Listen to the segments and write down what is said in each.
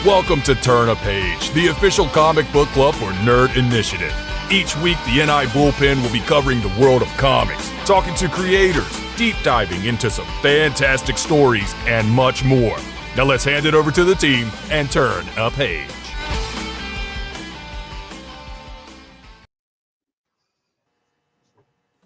Welcome to Turn a Page, the official comic book club for Nerd Initiative. Each week, the NI Bullpen will be covering the world of comics, talking to creators, deep diving into some fantastic stories, and much more. Now let's hand it over to the team and turn a page.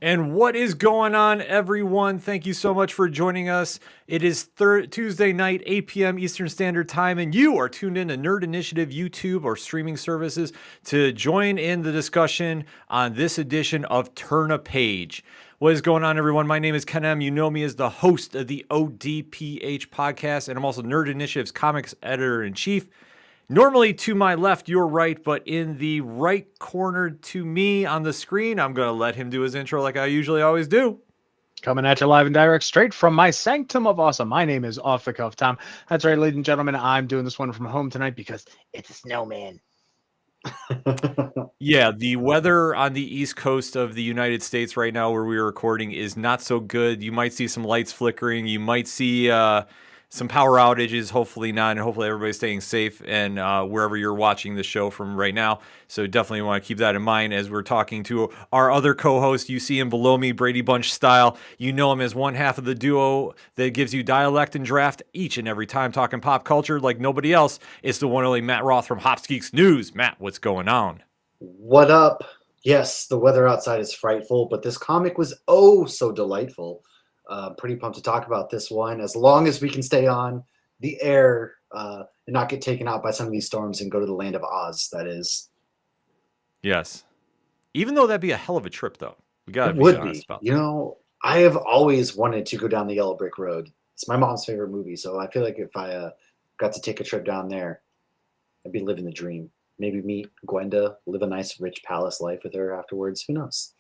And what is going on, everyone? Thank you so much for joining us. It is Tuesday night, 8 p.m. Eastern Standard Time, and you are tuned in to Nerd Initiative YouTube or streaming services to join in the discussion on this edition of Turn a Page. What is going on, everyone? My name is Ken M. You know me as the host of the ODPH podcast, and I'm also Nerd Initiative's comics editor-in-chief. Normally to my left, your right, but in the right corner to me on the screen, I'm going to let him do his intro like I usually always do. Coming at you live and direct straight from my sanctum of awesome. My name is Off the Cuff Tom. That's right, ladies and gentlemen. I'm doing this one from home tonight because it's a snowman. Yeah, the weather on the east coast of the United States right now where we are recording is not so good. You might see some lights flickering. You might see some power outages, hopefully not, and hopefully everybody's staying safe and wherever you're watching the show from right now. So definitely want to keep that in mind as we're talking to our other co-host. You see him below me, Brady Bunch style. You know him as one half of the duo that gives you dialect and draft each and every time talking pop culture like nobody else. It's the one and only Matt Roth from Hops Geeks News. Matt, what's going on? What up? Yes, the weather outside is frightful, but this comic was oh so delightful. Pretty pumped to talk about this one. As long as we can stay on the air and not get taken out by some of these storms and go to the land of Oz, that is. Yes. Even though that'd be a hell of a trip, though. We got to be honest about that. You know, I have always wanted to go down the Yellow Brick Road. It's my mom's favorite movie, so I feel like if I got to take a trip down there, I'd be living the dream. Maybe meet Gwenda, live a nice, rich palace life with her afterwards. Who knows?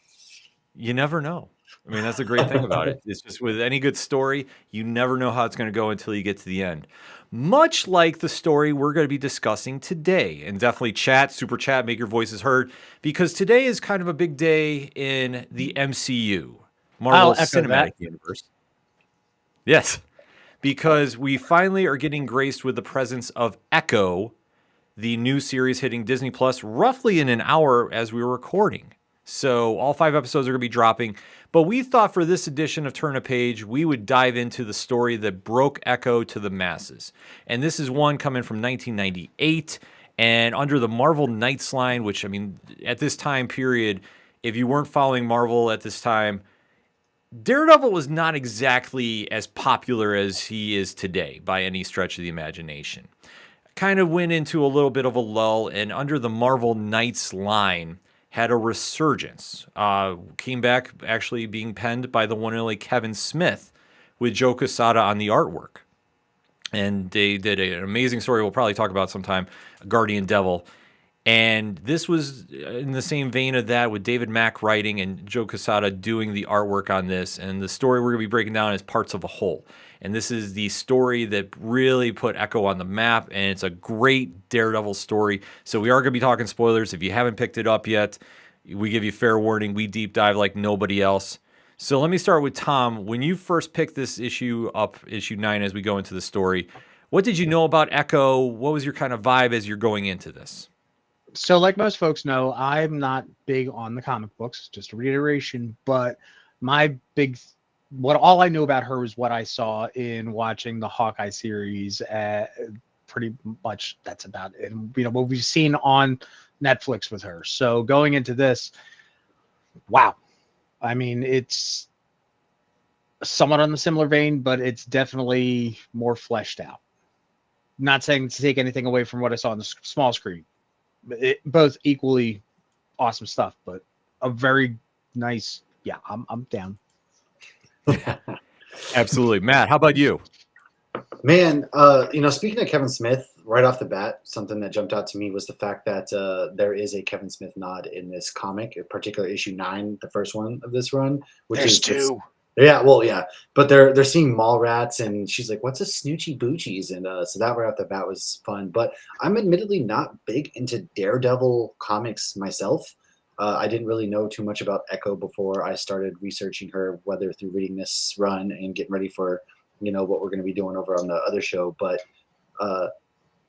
You never know. I mean, that's the great thing about it. It's just with any good story, you never know how it's going to go until you get to the end. Much like the story we're going to be discussing today. And definitely chat, super chat, make your voices heard. Because today is kind of a big day in the MCU. Marvel Cinematic Universe. Yes. Because we finally are getting graced with the presence of Echo, the new series hitting Disney Plus roughly in an hour as we were recording. So all 5 episodes are going to be dropping. But we thought for this edition of Turn a Page, we would dive into the story that broke Echo to the masses. And this is one coming from 1998 and under the Marvel Knights line, which, I mean, at this time period, if you weren't following Marvel at this time, Daredevil was not exactly as popular as he is today by any stretch of the imagination. Kind of went into a little bit of a lull, and under the Marvel Knights line, had a resurgence. Came back actually being penned by the one and only Kevin Smith with Joe Quesada on the artwork. And they did an amazing story we'll probably talk about sometime, Guardian Devil. And this was in the same vein of that with David Mack writing and Joe Quesada doing the artwork on this. And the story we're going to be breaking down is Parts of a Whole. And this is the story that really put Echo on the map, and it's a great Daredevil story. So we are going to be talking spoilers. If you haven't picked it up yet, we give you fair warning. We deep dive like nobody else. So let me start with Tom. When you first picked this issue up, issue 9, as we go into the story, what did you know about Echo? What was your kind of vibe as you're going into this? So like most folks know, I'm not big on the comic books, just a reiteration, but my big all I knew about her was what I saw in watching the Hawkeye series. Pretty much that's about it. And, you know, what we've seen on Netflix with her. So going into this, wow. I mean, it's somewhat on the similar vein, but it's definitely more fleshed out. Not saying to take anything away from what I saw on the small screen. Both equally awesome stuff, but a very nice. Yeah, I'm down. Absolutely. Matt, how about you? Man, speaking of Kevin Smith, right off the bat, something that jumped out to me was the fact that there is a Kevin Smith nod in this comic, in particular issue 9, the first one of this run. There's 2. Yeah, well, yeah. But they're seeing mall rats, and she's like, what's a snoochie boochies? And so that right off the bat was fun. But I'm admittedly not big into Daredevil comics myself. I didn't really know too much about Echo before I started researching her, whether through reading this run and getting ready for, what we're going to be doing over on the other show. But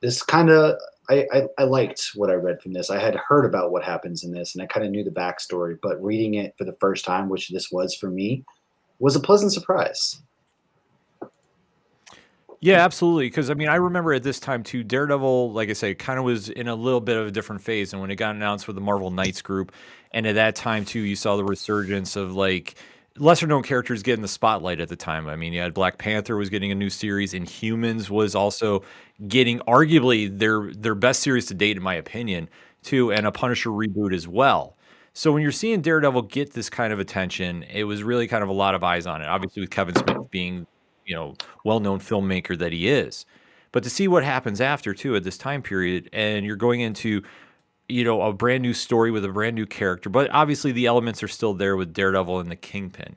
this kind of I liked what I read from this. I had heard about what happens in this, and I kind of knew the backstory. But reading it for the first time, which this was for me, was a pleasant surprise. Yeah, absolutely. Because I mean, I remember at this time too, Daredevil, like I say, kind of was in a little bit of a different phase. And when it got announced with the Marvel Knights group, and at that time too, you saw the resurgence of like lesser known characters getting the spotlight at the time. I mean, you had Black Panther was getting a new series, and Humans was also getting arguably their best series to date, in my opinion, too, and a Punisher reboot as well. So when you're seeing Daredevil get this kind of attention, it was really kind of a lot of eyes on it. Obviously, with Kevin Smith being well-known filmmaker that he is. But to see what happens after too at this time period, and you're going into a brand new story with a brand new character, but obviously the elements are still there with Daredevil and the Kingpin.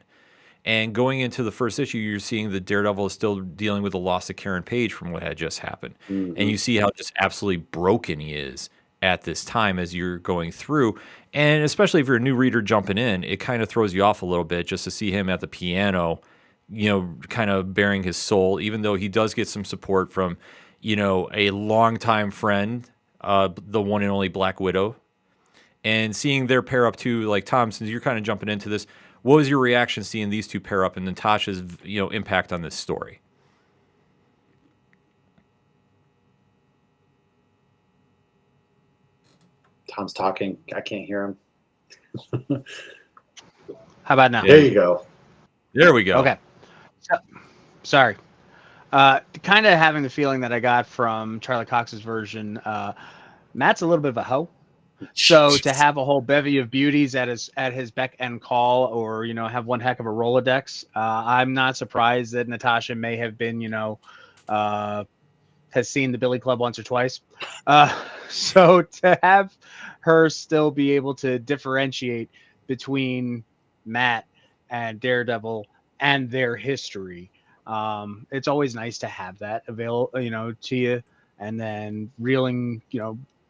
And going into the first issue, you're seeing that Daredevil is still dealing with the loss of Karen Page from what had just happened. And you see how just absolutely broken he is at this time as you're going through. And especially if you're a new reader jumping in, it kind of throws you off a little bit just to see him at the piano, kind of bearing his soul, even though he does get some support from, a longtime friend, the one and only Black Widow. And seeing their pair up too, like Tom, since you're kind of jumping into this, what was your reaction seeing these two pair up and Natasha's, impact on this story? Tom's talking. I can't hear him. How about now? There you go. There we go. Okay. Sorry. Kind of having the feeling that I got from Charlie Cox's version. Matt's a little bit of a hoe. So to have a whole bevy of beauties at his beck and call, or have one heck of a Rolodex, I'm not surprised that Natasha may have been has seen the Billy Club once or twice. So to have her still be able to differentiate between Matt and Daredevil and their history, it's always nice to have that available, to you. And then reeling,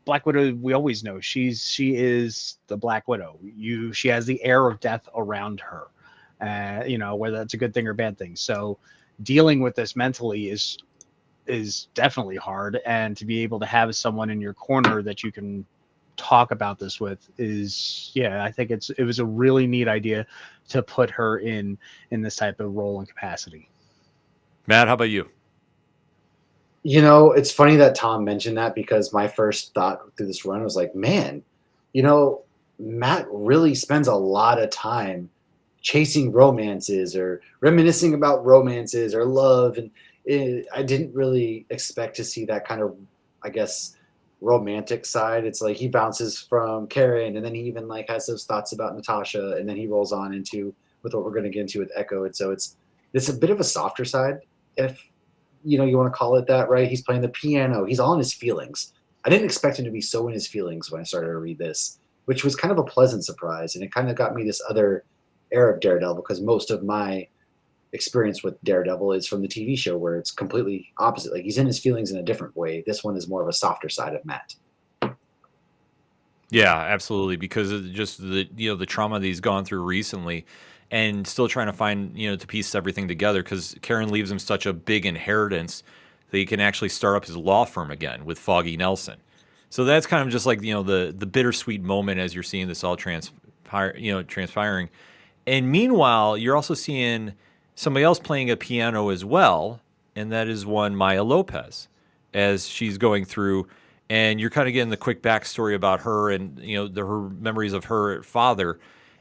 Black Widow, we always know she is the Black Widow. She has the air of death around her, whether that's a good thing or bad thing. So dealing with this mentally is definitely hard, and to be able to have someone in your corner that you can talk about this with I think it was a really neat idea to put her in this type of role and capacity. Matt, how about you? It's funny that Tom mentioned that, because my first thought through this run was like, man, Matt really spends a lot of time chasing romances or reminiscing about romances or love. And I didn't really expect to see that kind of, I guess, romantic side. It's like he bounces from Karen, and then he even has those thoughts about Natasha, and then he rolls on into with what we're going to get into with Echo. And so it's a bit of a softer side, if you want to call it that, right? He's playing the piano. He's all in his feelings. I didn't expect him to be so in his feelings when I started to read this, which was kind of a pleasant surprise. And it kind of got me this other era of Daredevil, because most of my experience with Daredevil is from the TV show, where it's completely opposite. Like, he's in his feelings in a different way. This one is more of a softer side of Matt. Yeah, absolutely. Because of just the trauma that he's gone through recently, and still trying to find, to piece everything together, because Karen leaves him such a big inheritance that he can actually start up his law firm again with Foggy Nelson. So that's kind of just like, the bittersweet moment as you're seeing this all transpiring. And meanwhile, you're also seeing somebody else playing a piano as well, and that is one Maya Lopez, as she's going through, and you're kind of getting the quick backstory about her and, her memories of her father,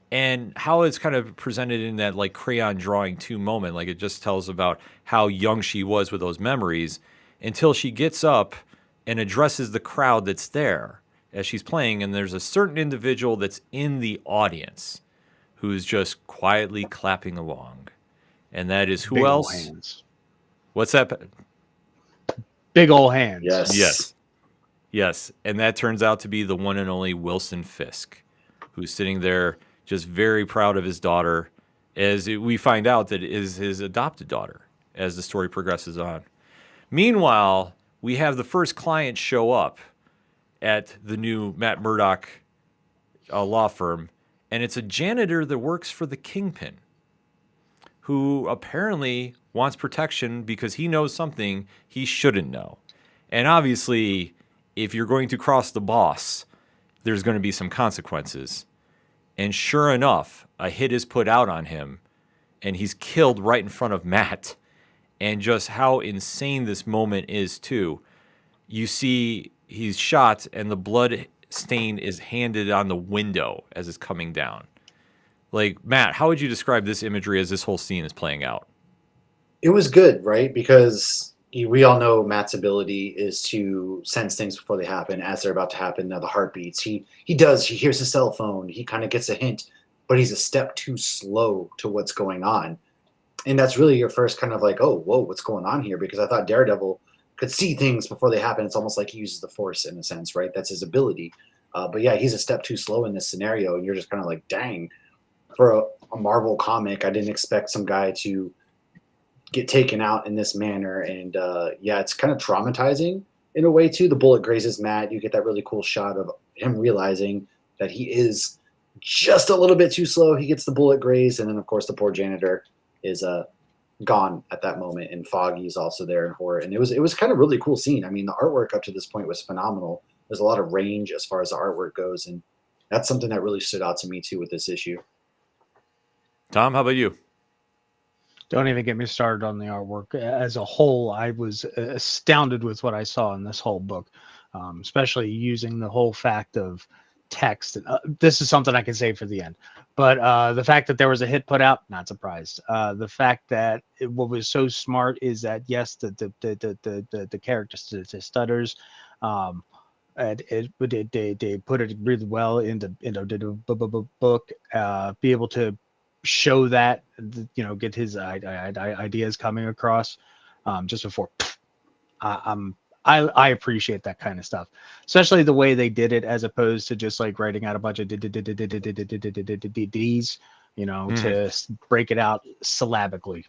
and how it's kind of presented in that crayon drawing 2 moment. Like, it just tells about how young she was with those memories, until she gets up and addresses the crowd that's there as she's playing. And there's a certain individual that's in the audience who's just quietly clapping along. And that is who Big else? Ol' hands. What's that? Big old hands. Yes. And that turns out to be the one and only Wilson Fisk, who's sitting there just very proud of his daughter, as we find out that it is his adopted daughter as the story progresses on. Meanwhile, we have the first client show up at the new Matt Murdock law firm, and it's a janitor that works for the Kingpin, who apparently wants protection because he knows something he shouldn't know. And obviously, if you're going to cross the boss, there's going to be some consequences. And sure enough, a hit is put out on him, and he's killed right in front of Matt. And just how insane this moment is, too. You see he's shot, and the blood stain is handed on the window as it's coming down. Like, Matt, how would you describe this imagery as this whole scene is playing out? It was good, right? Because we all know Matt's ability is to sense things before they happen, as they're about to happen. Now the heartbeats. He hears his cell phone. He kind of gets a hint, but he's a step too slow to what's going on. And that's really your first kind of like, oh, whoa, what's going on here? Because I thought Daredevil could see things before they happen. It's almost like he uses the Force in a sense, right? That's his ability. But yeah, he's a step too slow in this scenario, and you're just kind of like, dang. For a Marvel comic, I didn't expect some guy to get taken out in this manner. And yeah, it's kind of traumatizing in a way too. The bullet grazes Matt. You get that really cool shot of him realizing that he is just a little bit too slow. He gets the bullet graze, and then of course the poor janitor is gone at that moment. And Foggy is also there in horror. And it was kind of really cool scene. I mean, the artwork up to this point was phenomenal. There's a lot of range as far as the artwork goes, and that's something that really stood out to me too with this issue. Tom, how about you? Don't even get me started on the artwork. As a whole, I was astounded with what I saw in this whole book, especially using the whole fact of text. This is something I can save for the end. But the fact that there was a hit put out, not surprised. The fact that what was so smart is that, yes, the character stutters. And they put it really well into the book. Be able to show that, get his ideas coming across just before. I appreciate that kind of stuff, especially the way they did it, as opposed to just like writing out a bunch of D's, to break it out syllabically.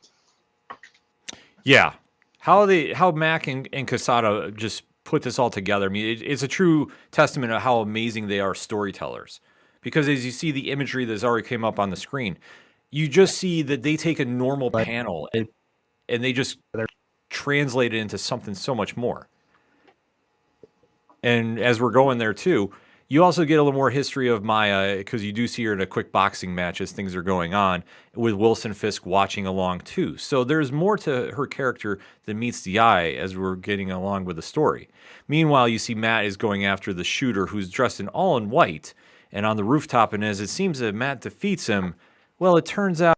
Yeah, how Mac and Quesada just put this all together. I mean, it's a true testament of how amazing they are storytellers. Because as you see the imagery that's already came up on the screen, you just see that they take a normal panel and they just translate it into something so much more. And as we're going there too, you also get a little more history of Maya, because you do see her in a quick boxing match as things are going on, with Wilson Fisk watching along too. So there's more to her character than meets the eye as we're getting along with the story. Meanwhile, you see Matt is going after the shooter, who's dressed in all in white and on the rooftop, and as it seems that Matt defeats him, well, it turns out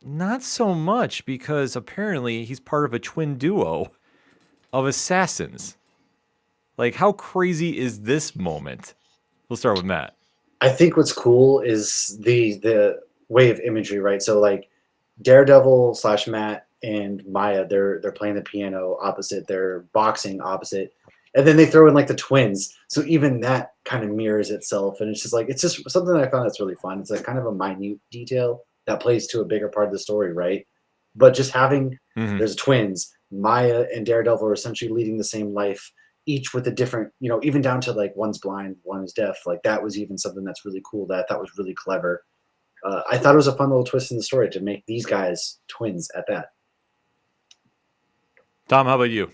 not so much, because apparently he's part of a twin duo of assassins. Like, how crazy is this moment? We'll start with Matt. I think what's cool is the way of imagery, right? So like Daredevil / Matt and Maya, they're playing the piano opposite, they're boxing opposite, and then they throw in like the twins. So even that kind of mirrors itself, and it's just something that I found that's really fun. It's like kind of a minute detail that plays to a bigger part of the story, right? But just having there's twins, Maya and Daredevil are essentially leading the same life, each with a different, even down to like one's blind, one is deaf. Like that was even something that's really cool that I thought was really clever. I thought it was a fun little twist in the story to make these guys twins at that. Tom, how about you?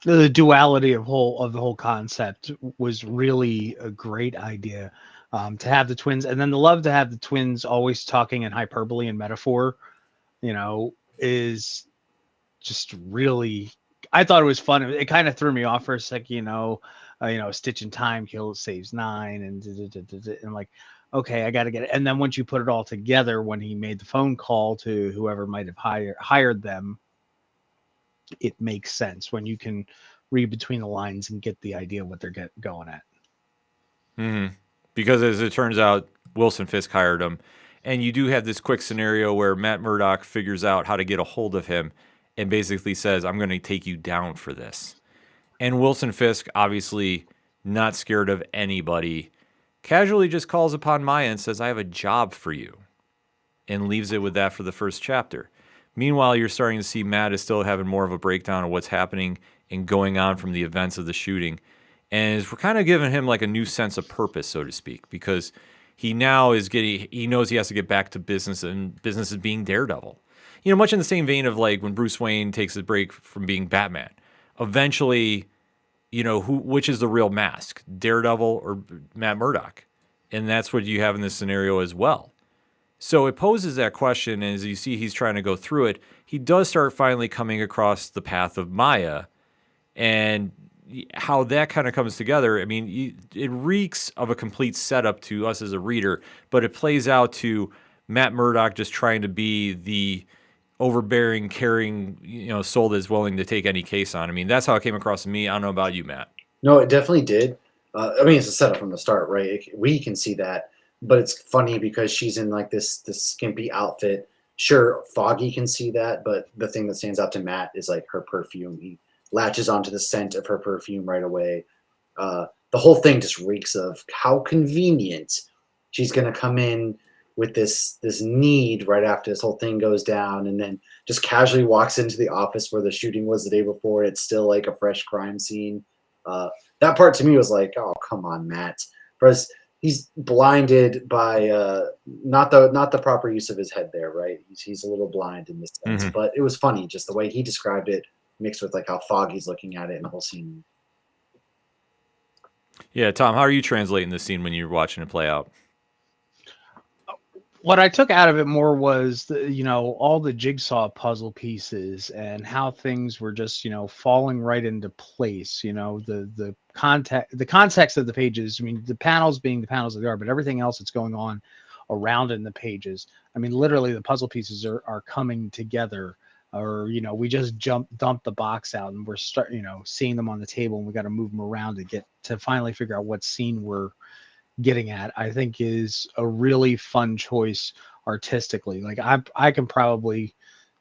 The duality of the whole concept was really a great idea. To have the twins, and then the love to have the twins always talking in hyperbole and metaphor, is just really. I thought it was fun. It kind of threw me off for a second, a stitch in time saves 9, and I'm like, okay, I got to get it. And then once you put it all together, when he made the phone call to whoever might have hired them, it makes sense when you can read between the lines and get the idea what they're going at. Mm-hmm. Because as it turns out, Wilson Fisk hired him. And you do have this quick scenario where Matt Murdock figures out how to get a hold of him and basically says, I'm going to take you down for this. And Wilson Fisk, obviously not scared of anybody, casually just calls upon Maya and says, I have a job for you, and leaves it with that for the first chapter. Meanwhile, you're starting to see Matt is still having more of a breakdown of what's happening and going on from the events of the shooting. And we're kind of giving him like a new sense of purpose, so to speak, because he now he knows he has to get back to business, and business is being Daredevil. Much in the same vein of like when Bruce Wayne takes a break from being Batman. eventually, which is the real Mask, Daredevil or Matt Murdock? And that's what you have in this scenario as well. So it poses that question, and as you see he's trying to go through it, he does start finally coming across the path of Maya, and how that kind of comes together. I mean, it reeks of a complete setup to us as a reader, but it plays out to Matt Murdock just trying to be the overbearing, caring, soul that's willing to take any case on. I mean, that's how it came across to me. I don't know about you, Matt. No, it definitely did. I mean, it's a setup from the start, right? We can see that, but it's funny because she's in like this skimpy outfit. Sure, Foggy can see that, but the thing that stands out to Matt is like her perfume. He latches onto the scent of her perfume right away. The whole thing just reeks of how convenient. She's gonna come in with this need right after this whole thing goes down, and then just casually walks into the office where the shooting was the day before. It's still like a fresh crime scene. That part to me was like, oh, come on, Matt. Whereas he's blinded by not the proper use of his head there, right? He's a little blind in this sense. Mhm. But it was funny just the way he described it mixed with like how Foggy's looking at it and the whole scene. Yeah, Tom, how are you translating this scene when you're watching it play out? What I took out of it more was all the jigsaw puzzle pieces and how things were just falling right into place. The context of the pages. I mean, the panels being the panels that they are, but everything else that's going on around in the pages. I mean, literally the puzzle pieces are coming together. Or we just dump the box out and we're seeing them on the table, and we got to move them around to finally figure out what scene we're getting at. I think is a really fun choice artistically. Like I can probably,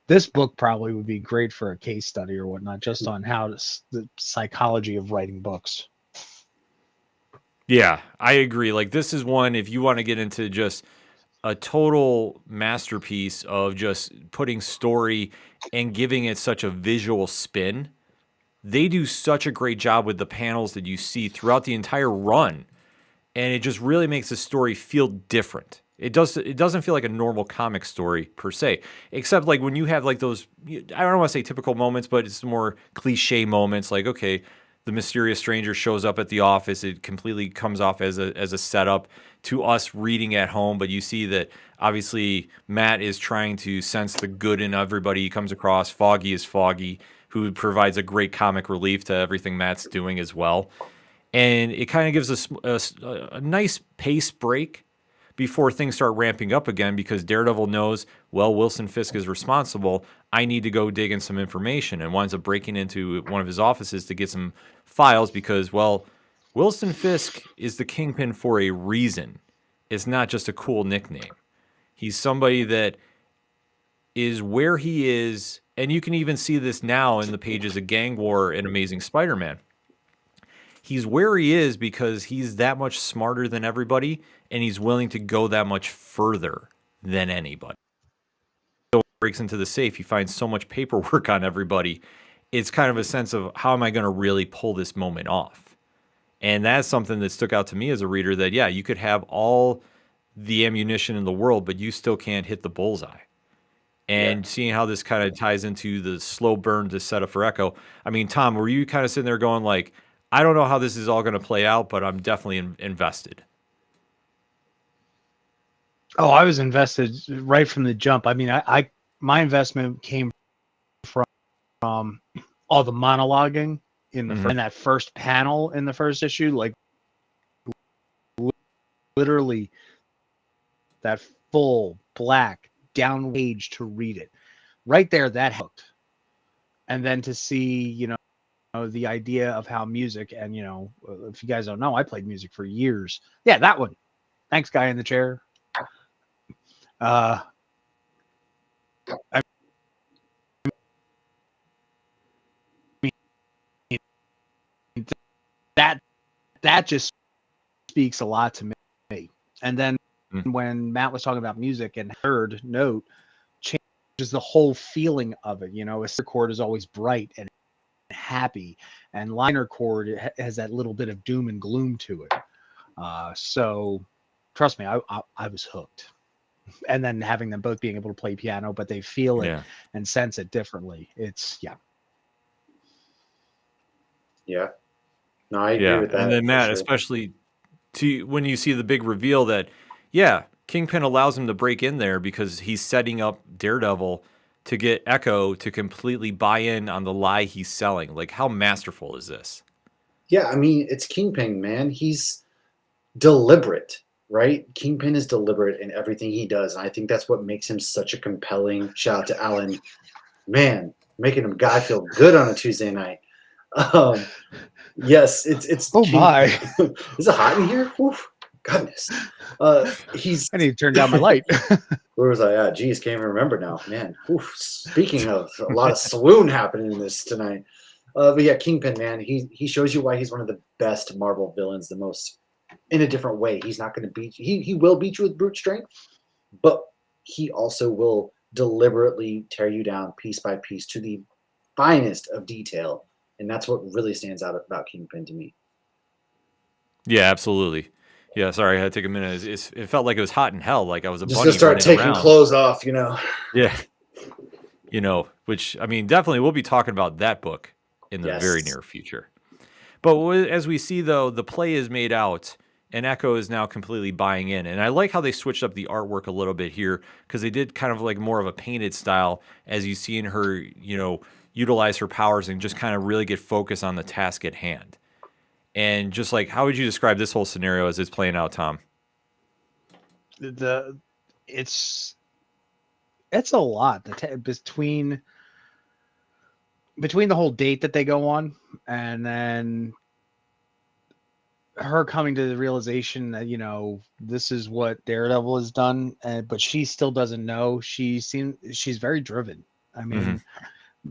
this book probably would be great for a case study or whatnot, just on how the psychology of writing books. Yeah, I agree. Like, this is one, if you want to get into just a total masterpiece of just putting story and giving it such a visual spin, they do such a great job with the panels that you see throughout the entire run. And it just really makes the story feel different. It doesn't feel like a normal comic story per se, except like when you have like those, I don't want to say typical moments, but it's more cliche moments. Like, okay, the mysterious stranger shows up at the office. It completely comes off as a setup to us reading at home. But you see that obviously Matt is trying to sense the good in everybody he comes across. Foggy is Foggy, who provides a great comic relief to everything Matt's doing as well. And it kind of gives us a nice pace break before things start ramping up again, because Daredevil knows, well, Wilson Fisk is responsible. I need to go dig in some information, and winds up breaking into one of his offices to get some files because, well, Wilson Fisk is the Kingpin for a reason. It's not just a cool nickname. He's somebody that is where he is, and you can even see this now in the pages of Gang War and Amazing Spider-Man. He's where he is because he's that much smarter than everybody, and he's willing to go that much further than anybody. So when he breaks into the safe, he finds so much paperwork on everybody. It's kind of a sense of, how am I going to really pull this moment off? And that's something that stuck out to me as a reader, that, yeah, you could have all the ammunition in the world, but you still can't hit the bullseye. And seeing how this kind of ties into the slow burn to set up for Echo. I mean, Tom, were you kind of sitting there going like, I don't know how this is all going to play out, but I'm definitely invested? Oh, I was invested right from the jump. I mean, my investment came from all the monologuing in in that first panel in the first issue, like literally that full black down page to read it right there, that hooked. And then to see, the idea of how music, and if you guys don't know, I played music for years. Yeah, that one. Thanks, guy in the chair. I mean, that just speaks a lot to me. And then when Matt was talking about music, and third note changes the whole feeling of it. A center chord is always bright and happy, and liner chord has that little bit of doom and gloom to it. So trust me, I was hooked. And then having them both being able to play piano, but they feel it and sense it differently. It's Yeah. No, I agree Yeah, with and that then for Matt, sure. especially when you see the big reveal that, yeah, Kingpin allows him to break in there because he's setting up Daredevil to get Echo to completely buy in on the lie he's selling. Like, how masterful is this? Yeah, I mean, it's Kingpin, man. He's deliberate, right? Kingpin is deliberate in everything he does, and I think that's what makes him such a compelling. Shout out to Alan, man, making him guy feel good on a Tuesday night. Um, yes, it's Oh King. my! Is it hot in here? Oof, goodness. He's I need to turn down my light. where was I at? Geez, can't even remember now. Man, oof, speaking of a lot of swoon happening in this tonight. But yeah, Kingpin, man, he shows you why he's one of the best Marvel villains, the most in a different way. He's not going to beat you. He will beat you with brute strength, but he also will deliberately tear you down piece by piece to the finest of detail. And that's what really stands out about Kingpin to me. Yeah, absolutely. Yeah, sorry, I had to take a minute. It felt like it was hot in hell, like I was a Just gonna bunny start running taking around. clothes off, you know. Yeah, which I mean, definitely we'll be talking about that book in the very Yes. near future. But as we see, though, the play is made out, and Echo is now completely buying in. And I like how they switched up the artwork a little bit here because they did kind of like more of a painted style as you see in her, utilize her powers and just kind of really get focused on the task at hand. And just like, how would you describe this whole scenario as it's playing out, Tom? It's a lot between the whole date that they go on and then her coming to the realization that this is what Daredevil has done, but she still doesn't know. She's very driven. I mean,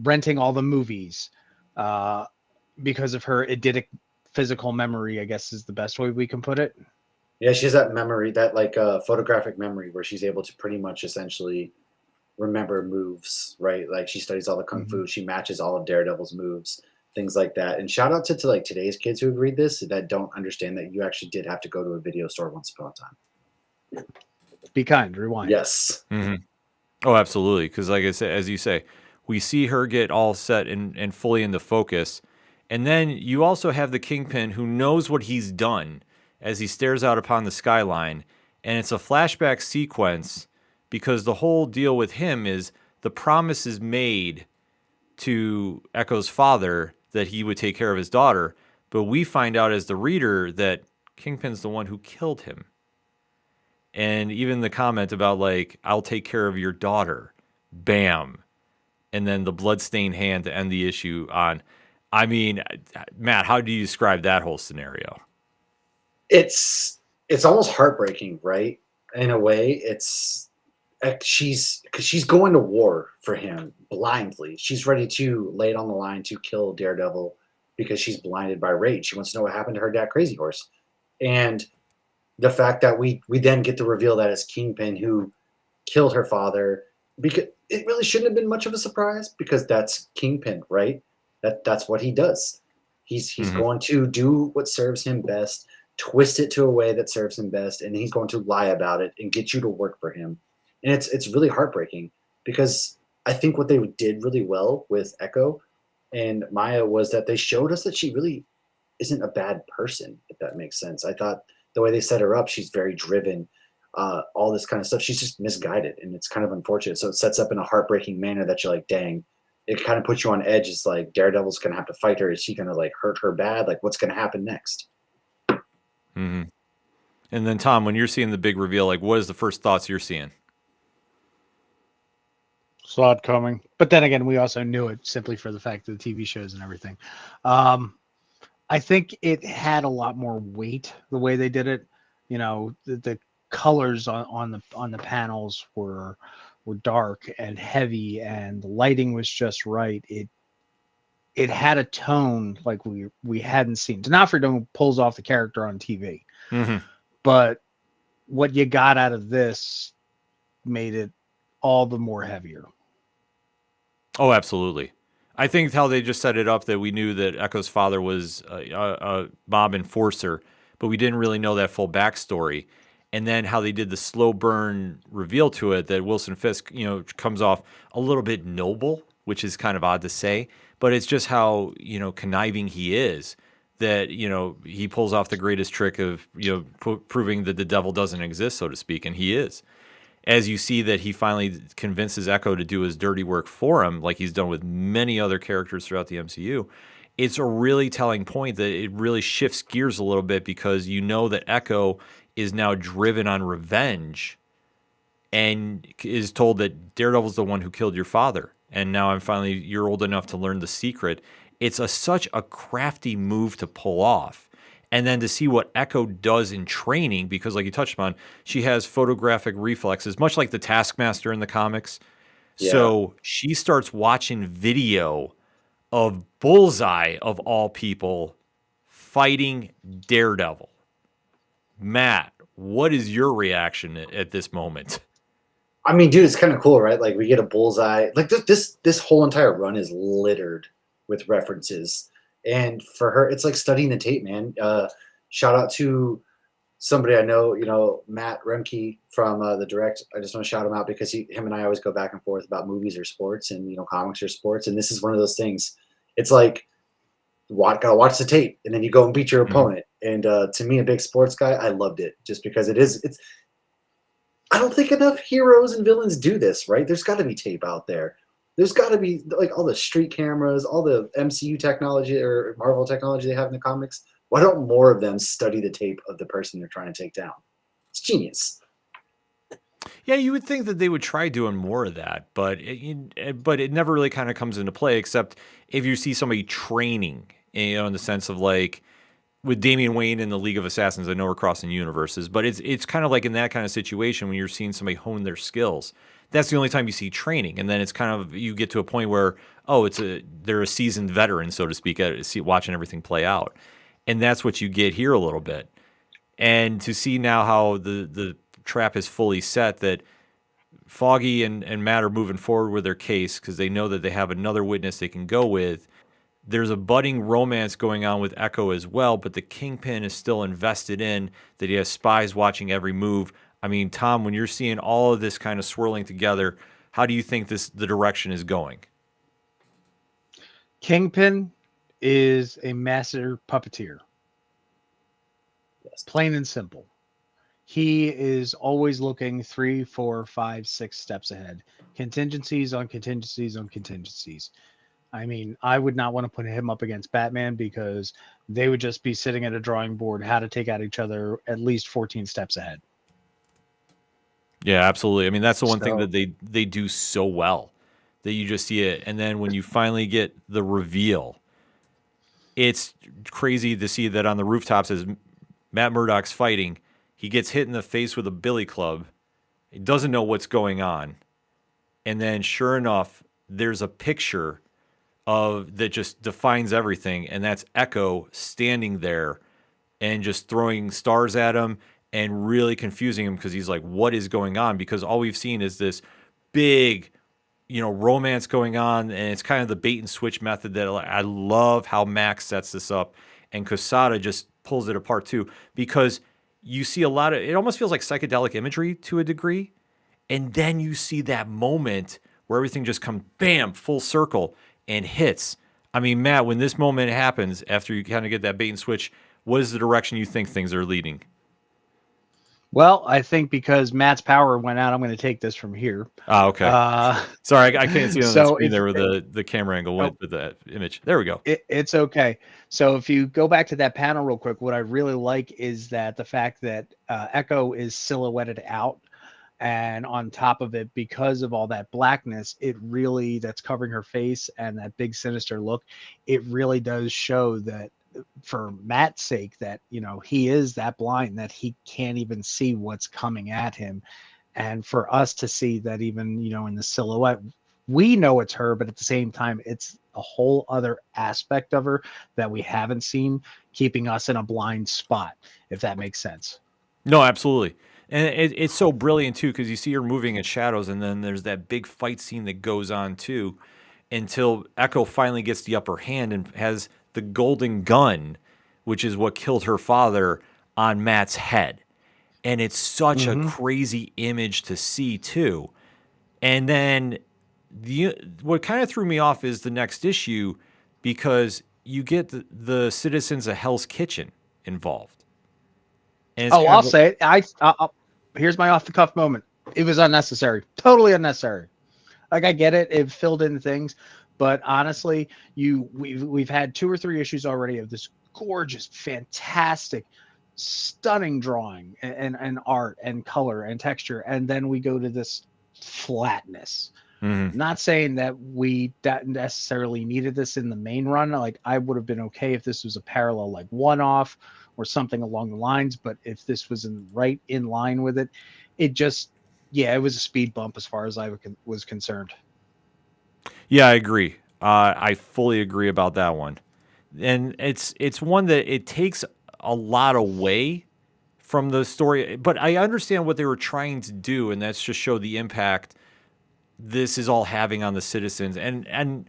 renting all the movies because of her eidetic physical memory, I guess is the best way we can put it. Yeah, she has that memory, that like photographic memory where she's able to pretty much essentially remember moves, right? Like she studies all the kung fu, she matches all of Daredevil's moves, things like that. And shout out to like today's kids who would read this that don't understand that you actually did have to go to a video store once upon a time. Be kind, rewind. Yes. Oh, absolutely. Because like I said, as you say, we see her get all set and fully into focus. And then you also have the Kingpin who knows what he's done as he stares out upon the skyline. And it's a flashback sequence because the whole deal with him is the promise is made to Echo's father that he would take care of his daughter. But we find out as the reader that Kingpin's the one who killed him. And even the comment about like, I'll take care of your daughter, bam. And then the bloodstained hand to end the issue on. I mean, Matt, how do you describe that whole scenario? It's almost heartbreaking, right? In a way, it's she's going to war for him blindly. She's ready to lay it on the line to kill Daredevil because she's blinded by rage. She wants to know what happened to her dad, Crazy Horse, and the fact that we then get to reveal that it's Kingpin who killed her father, because it really shouldn't have been much of a surprise because that's Kingpin, right? That's what he does. He's going to do what serves him best, twist it to a way that serves him best, and he's going to lie about it and get you to work for him. And it's really heartbreaking because I think what they did really well with Echo and Maya was that they showed us that she really isn't a bad person, if that makes sense. I thought the way they set her up, she's very driven, all this kind of stuff. She's just misguided, and it's kind of unfortunate. So it sets up in a heartbreaking manner that you're like, dang, it kind of puts you on edge. It's like Daredevil's going to have to fight her. Is she going to like hurt her bad? Like what's going to happen next? And then Tom, when you're seeing the big reveal, like what is the first thoughts you're seeing? Saw it coming, but then again, we also knew it simply for the fact of the TV shows and everything. I think it had a lot more weight the way they did it. The colors on the panels were dark and heavy, and the lighting was just right. It had a tone like we hadn't seen. D'Onofrio pulls off the character on TV, but what you got out of this made it all the more heavier. Oh, absolutely. I think how they just set it up that we knew that Echo's father was a mob enforcer, but we didn't really know that full backstory. And then how they did the slow burn reveal to it that Wilson Fisk, comes off a little bit noble which is kind of odd to say, but it's just how, conniving he is that, he pulls off the greatest trick of, proving that the devil doesn't exist, so to speak, and he is. As you see that he finally convinces Echo to do his dirty work for him, like he's done with many other characters throughout the MCU, it's a really telling point that it really shifts gears a little bit, because you know that Echo is now driven on revenge and is told that Daredevil's the one who killed your father. And now you're old enough to learn the secret. It's such a crafty move to pull off. And then to see what Echo does in training, because like you touched upon, she has photographic reflexes, much like the Taskmaster in the comics. Yeah. So she starts watching video of Bullseye, of all people, fighting Daredevil. Matt, what is your reaction at this moment? I mean, dude, it's kind of cool, right? Like, we get a Bullseye. Like, this whole entire run is littered with references. And for her, it's like studying the tape, man. Shout out to somebody I know, Matt Remke from the Direct. I just want to shout him out because him and I always go back and forth about movies or sports and, comics or sports. And this is one of those things. It's like, gotta watch the tape, and then you go and beat your opponent. And to me, a big sports guy, I loved it just because it's. I don't think enough heroes and villains do this, right? There's got to be tape out there. There's got to be like all the street cameras, all the MCU technology or Marvel technology they have in the comics. Why don't more of them study the tape of the person they're trying to take down? It's genius. Yeah, you would think that they would try doing more of that, but it never really kind of comes into play, except if you see somebody training, in the sense of like with Damian Wayne in the League of Assassins. I know we're crossing universes, but it's kind of like in that kind of situation when you're seeing somebody hone their skills. That's the only time you see training, and then it's kind of you get to a point where they're a seasoned veteran, so to speak, watching everything play out, and that's what you get here a little bit. And to see now how the trap is fully set, that Foggy and Matt are moving forward with their case because they know that they have another witness they can go with. There's a budding romance going on with Echo as well, but the Kingpin is still invested in that he has spies watching every move. I mean, Tom, when you're seeing all of this kind of swirling together, how do you think the direction is going? Kingpin is a master puppeteer. Yes. Plain and simple. He is always looking 3, 4, 5, 6 steps ahead. Contingencies on contingencies on contingencies. I mean, I would not want to put him up against Batman because they would just be sitting at a drawing board how to take out each other at least 14 steps ahead. Yeah, absolutely. I mean, that's the one thing that they do so well, that you just see it. And then when you finally get the reveal, it's crazy to see that on the rooftops as Matt Murdock's fighting, he gets hit in the face with a billy club. He doesn't know what's going on. And then sure enough, there's a picture that just defines everything. And that's Echo standing there and just throwing stars at him and really confusing him because he's like, what is going on? Because all we've seen is this big, romance going on. And it's kind of the bait and switch method that I love how Max sets this up. And Quesada just pulls it apart too, because you see a lot of, it almost feels like psychedelic imagery to a degree. And then you see that moment where everything just comes, bam, full circle and hits. I mean, Matt, when this moment happens, after you kind of get that bait and switch, what is the direction you think things are leading? Well, I think because Matt's power went out, I'm going to take this from here. Oh, okay. Sorry, I can't see on the screen there where the camera angle went with that image. There we go. It's okay. So if you go back to that panel real quick, what I really like is that the fact that Echo is silhouetted out, and on top of it, because of all that blackness, that's covering her face and that big sinister look, it really does show that for Matt's sake that, he is that blind that he can't even see what's coming at him. And for us to see that even, in the silhouette, we know it's her, but at the same time, it's a whole other aspect of her that we haven't seen, keeping us in a blind spot, if that makes sense. No, absolutely. And it's so brilliant, too, because you see her moving in shadows, and then there's that big fight scene that goes on, too, until Echo finally gets the upper hand and has the golden gun, which is what killed her father, on Matt's head. And it's such a crazy image to see, too. And then what kind of threw me off is the next issue, because you get the citizens of Hell's Kitchen involved, and it's Oh, kind I'll of say it. Here's my off the cuff moment. It was unnecessary. Totally unnecessary. Like, I get it. It filled in things, but honestly, we've had 2 or 3 issues already of this gorgeous, fantastic, stunning drawing and art and color and texture, and then we go to this flatness. Mhm. Not saying that we necessarily needed this in the main run. Like, I would have been okay if this was a parallel, like one-off or something along the lines. But if this was right in line with it, it just, yeah, it was a speed bump as far as I was concerned. Yeah, I agree. I fully agree about that one. And it's one that it takes a lot away from the story, but I understand what they were trying to do, and that's just show the impact this is all having on the citizens. And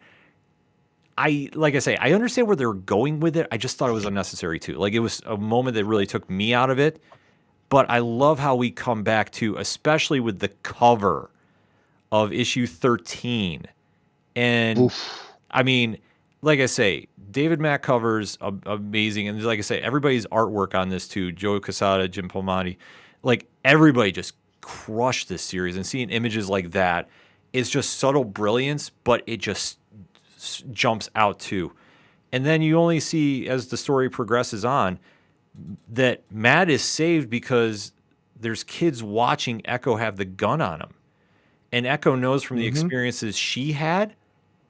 I, like I say, I understand where they're going with it. I just thought it was unnecessary too. Like, it was a moment that really took me out of it. But I love how we come back to, especially with the cover of issue 13. And Oof. I mean, like I say, David Mack covers amazing, and like I say, everybody's artwork on this too. Joe Quesada, Jim Palmiotti, like everybody just crushed this series. And seeing images like that is just subtle brilliance, but it just jumps out too. And then you only see, as the story progresses on, that Matt is saved because there's kids watching Echo have the gun on him, and Echo knows from the experiences she had.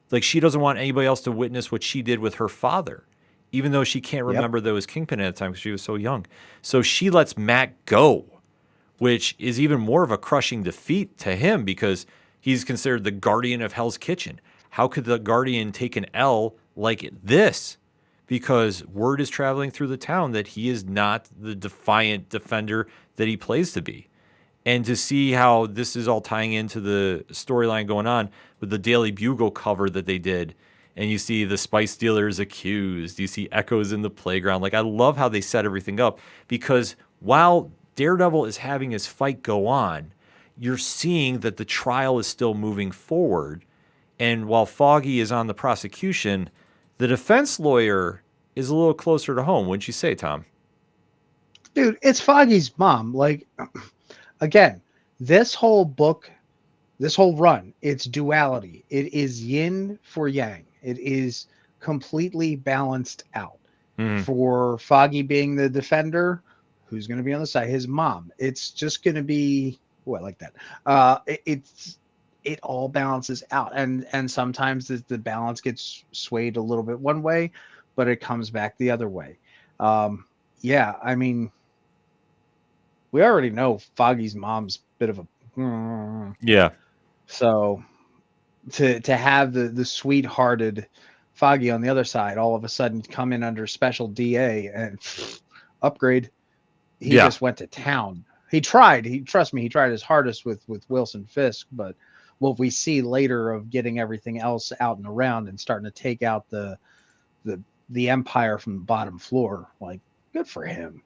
Like, she doesn't want anybody else to witness what she did with her father, even though she can't remember that it was Kingpin at the time because she was so young. So she lets Matt go, which is even more of a crushing defeat to him because he's considered the guardian of Hell's Kitchen. How could the guardian take an L like this? Because word is traveling through the town that he is not the defiant defender that he plays to be. And to see how this is all tying into the storyline going on with the Daily Bugle cover that they did, and you see the spice dealers accused, you see Echoes in the playground. Like, I love how they set everything up, because while Daredevil is having his fight go on, you're seeing that the trial is still moving forward. And while Foggy is on the prosecution, the defense lawyer is a little closer to home. Wouldn't you say, Tom? Dude, it's Foggy's mom. Like, again, this whole book, this whole run, it's duality. It is yin for yang. It is completely balanced out. For Foggy being the defender, who's going to be on the side? His mom. It's just going to be like that. It all balances out, and sometimes the balance gets swayed a little bit one way, but it comes back the other way. Yeah, I mean, we already know Foggy's mom's a bit of a Yeah. So to have the sweethearted Foggy on the other side all of a sudden come in under special DA and upgrade, he just went to town. He tried. Trust me, he tried his hardest with Wilson Fisk, but what we see later of getting everything else out and around and starting to take out the empire from the bottom floor, like, good for him.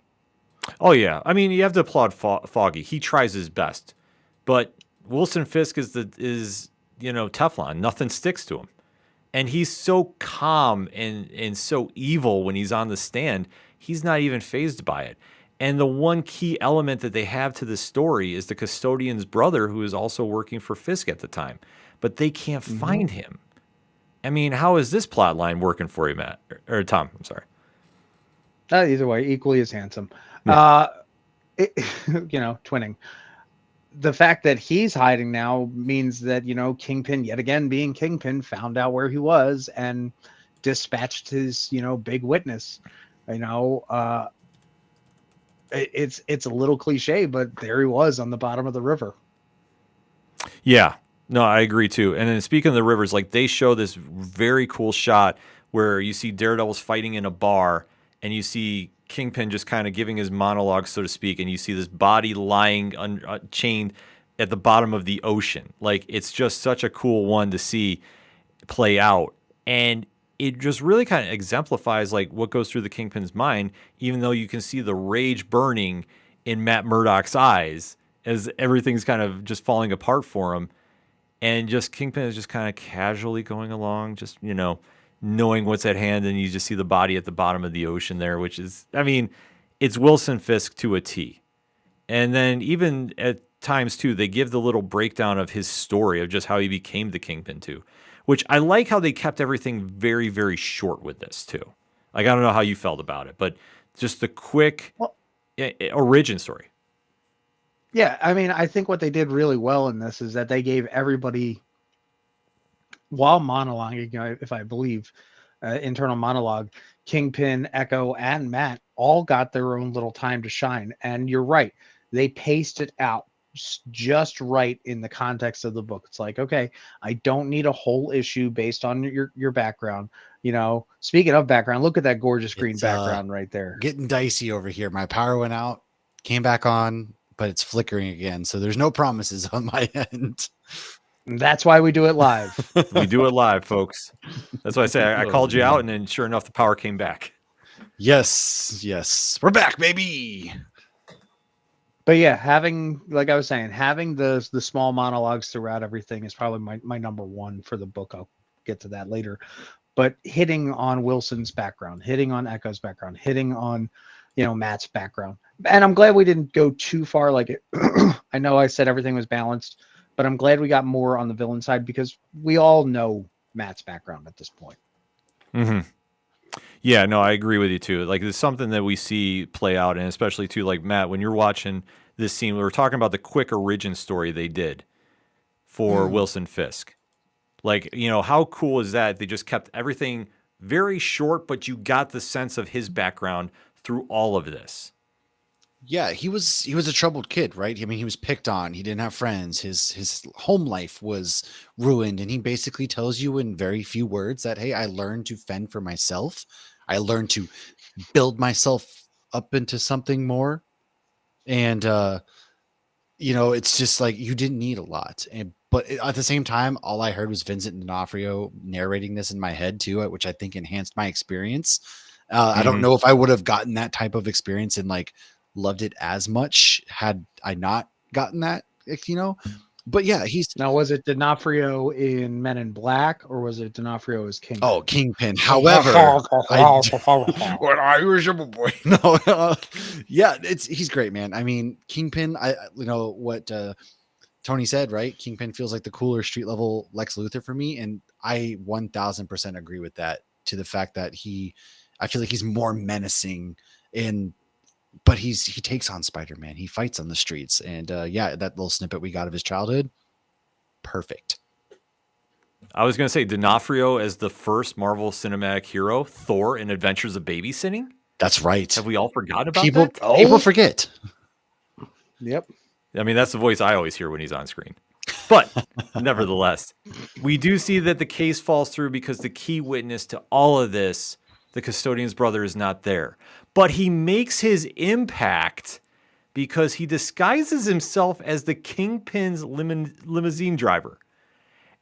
Oh, yeah. I mean, you have to applaud Foggy. He tries his best. But Wilson Fisk is Teflon. Nothing sticks to him. And he's so calm and so evil when he's on the stand. He's not even fazed by it. And the one key element that they have to this story is the custodian's brother, who is also working for Fisk at the time. But they can't find him. I mean, how is this plot line working for you, Matt? Or Tom, I'm sorry. Either way, equally as handsome. Yeah. Twinning. The fact that he's hiding now means that, Kingpin, yet again being Kingpin, found out where he was and dispatched his, big witness. It's a little cliche, but there he was on the bottom of the river. Yeah. No, I agree too. And then speaking of the rivers, like, they show this very cool shot where you see Daredevil's fighting in a bar, and you see Kingpin just kind of giving his monologue, so to speak, and you see this body lying chained at the bottom of the ocean. Like, it's just such a cool one to see play out. And it just really kind of exemplifies, like, what goes through the Kingpin's mind, even though you can see the rage burning in Matt Murdock's eyes as everything's kind of just falling apart for him. and just Kingpin is just kind of casually going along, just, knowing what's at hand, and you just see the body at the bottom of the ocean there, which is, I mean, it's Wilson Fisk to a T. And then even at times too, they give the little breakdown of his story of just how he became the Kingpin too, which I like how they kept everything very, very short with this too. Like, I don't know how you felt about it, but just the quick origin story. Yeah, I mean, I think what they did really well in this is that they gave everybody, while monologuing, if I believe, internal monologue, Kingpin, Echo, and Matt all got their own little time to shine. And you're right, they paced it out just right in the context of the book. It's like, okay, I don't need a whole issue based on your background. Speaking of background, look at that gorgeous green background right there. Getting dicey over here. My power went out, came back on, but it's flickering again. So there's no promises on my end. That's why we do it live. We do it live, folks. That's why I say I called you out, and then sure enough, the power came back. Yes. We're back, baby. But yeah, having the small monologues throughout everything is probably my number one for the book. I'll get to that later. But hitting on Wilson's background, hitting on Echo's background, hitting on, Matt's background. And I'm glad we didn't go too far. Like it, I know I said everything was balanced, but I'm glad we got more on the villain side because we all know Matt's background at this point. Mm-hmm. Yeah, no, I agree with you too. Like, it's something that we see play out, and especially too, like Matt, when you're watching this scene, we were talking about the quick origin story they did for Wilson Fisk. Like, how cool is that? They just kept everything very short, but you got the sense of his background through all of this. Yeah, he was a troubled kid, right? I mean, he was picked on. He didn't have friends. His home life was ruined, and he basically tells you in very few words that, hey, I learned to fend for myself. I learned to build myself up into something more. And it's just like you didn't need a lot. But at the same time, all I heard was Vincent D'Onofrio narrating this in my head too, which I think enhanced my experience. I don't know if I would have gotten that type of experience and like loved it as much had I not gotten that, but yeah, now, was it D'Onofrio in Men in Black or was it D'Onofrio as Kingpin? Oh, Kingpin. However, when I was a boy, he's great, man. I mean, Kingpin, what Tony said, right? Kingpin feels like the cooler street level Lex Luthor for me. And I 1000% agree with that, to the fact that I feel like he's more menacing but he takes on Spider-Man. He fights on the streets. And that little snippet we got of his childhood, perfect. I was going to say D'Onofrio as the first Marvel Cinematic hero, Thor in Adventures of Babysitting. That's right. Have we all forgotten about that? People forget. Yep. I mean, that's the voice I always hear when he's on screen. But nevertheless, we do see that the case falls through because the key witness to all of this, the custodian's brother, is not there. But he makes his impact because he disguises himself as the Kingpin's limousine driver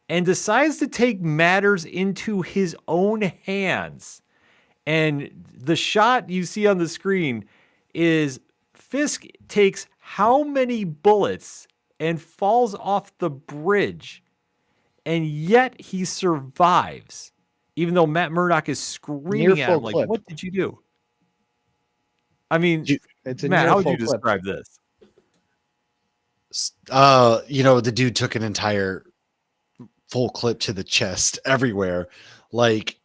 and decides to take matters into his own hands. And the shot you see on the screen is Fisk takes how many bullets and falls off the bridge, and yet he survives, even though Matt Murdock is screaming at him like, "What did you do?" I mean, Matt, how would you describe this? The dude took an entire full clip to the chest everywhere, like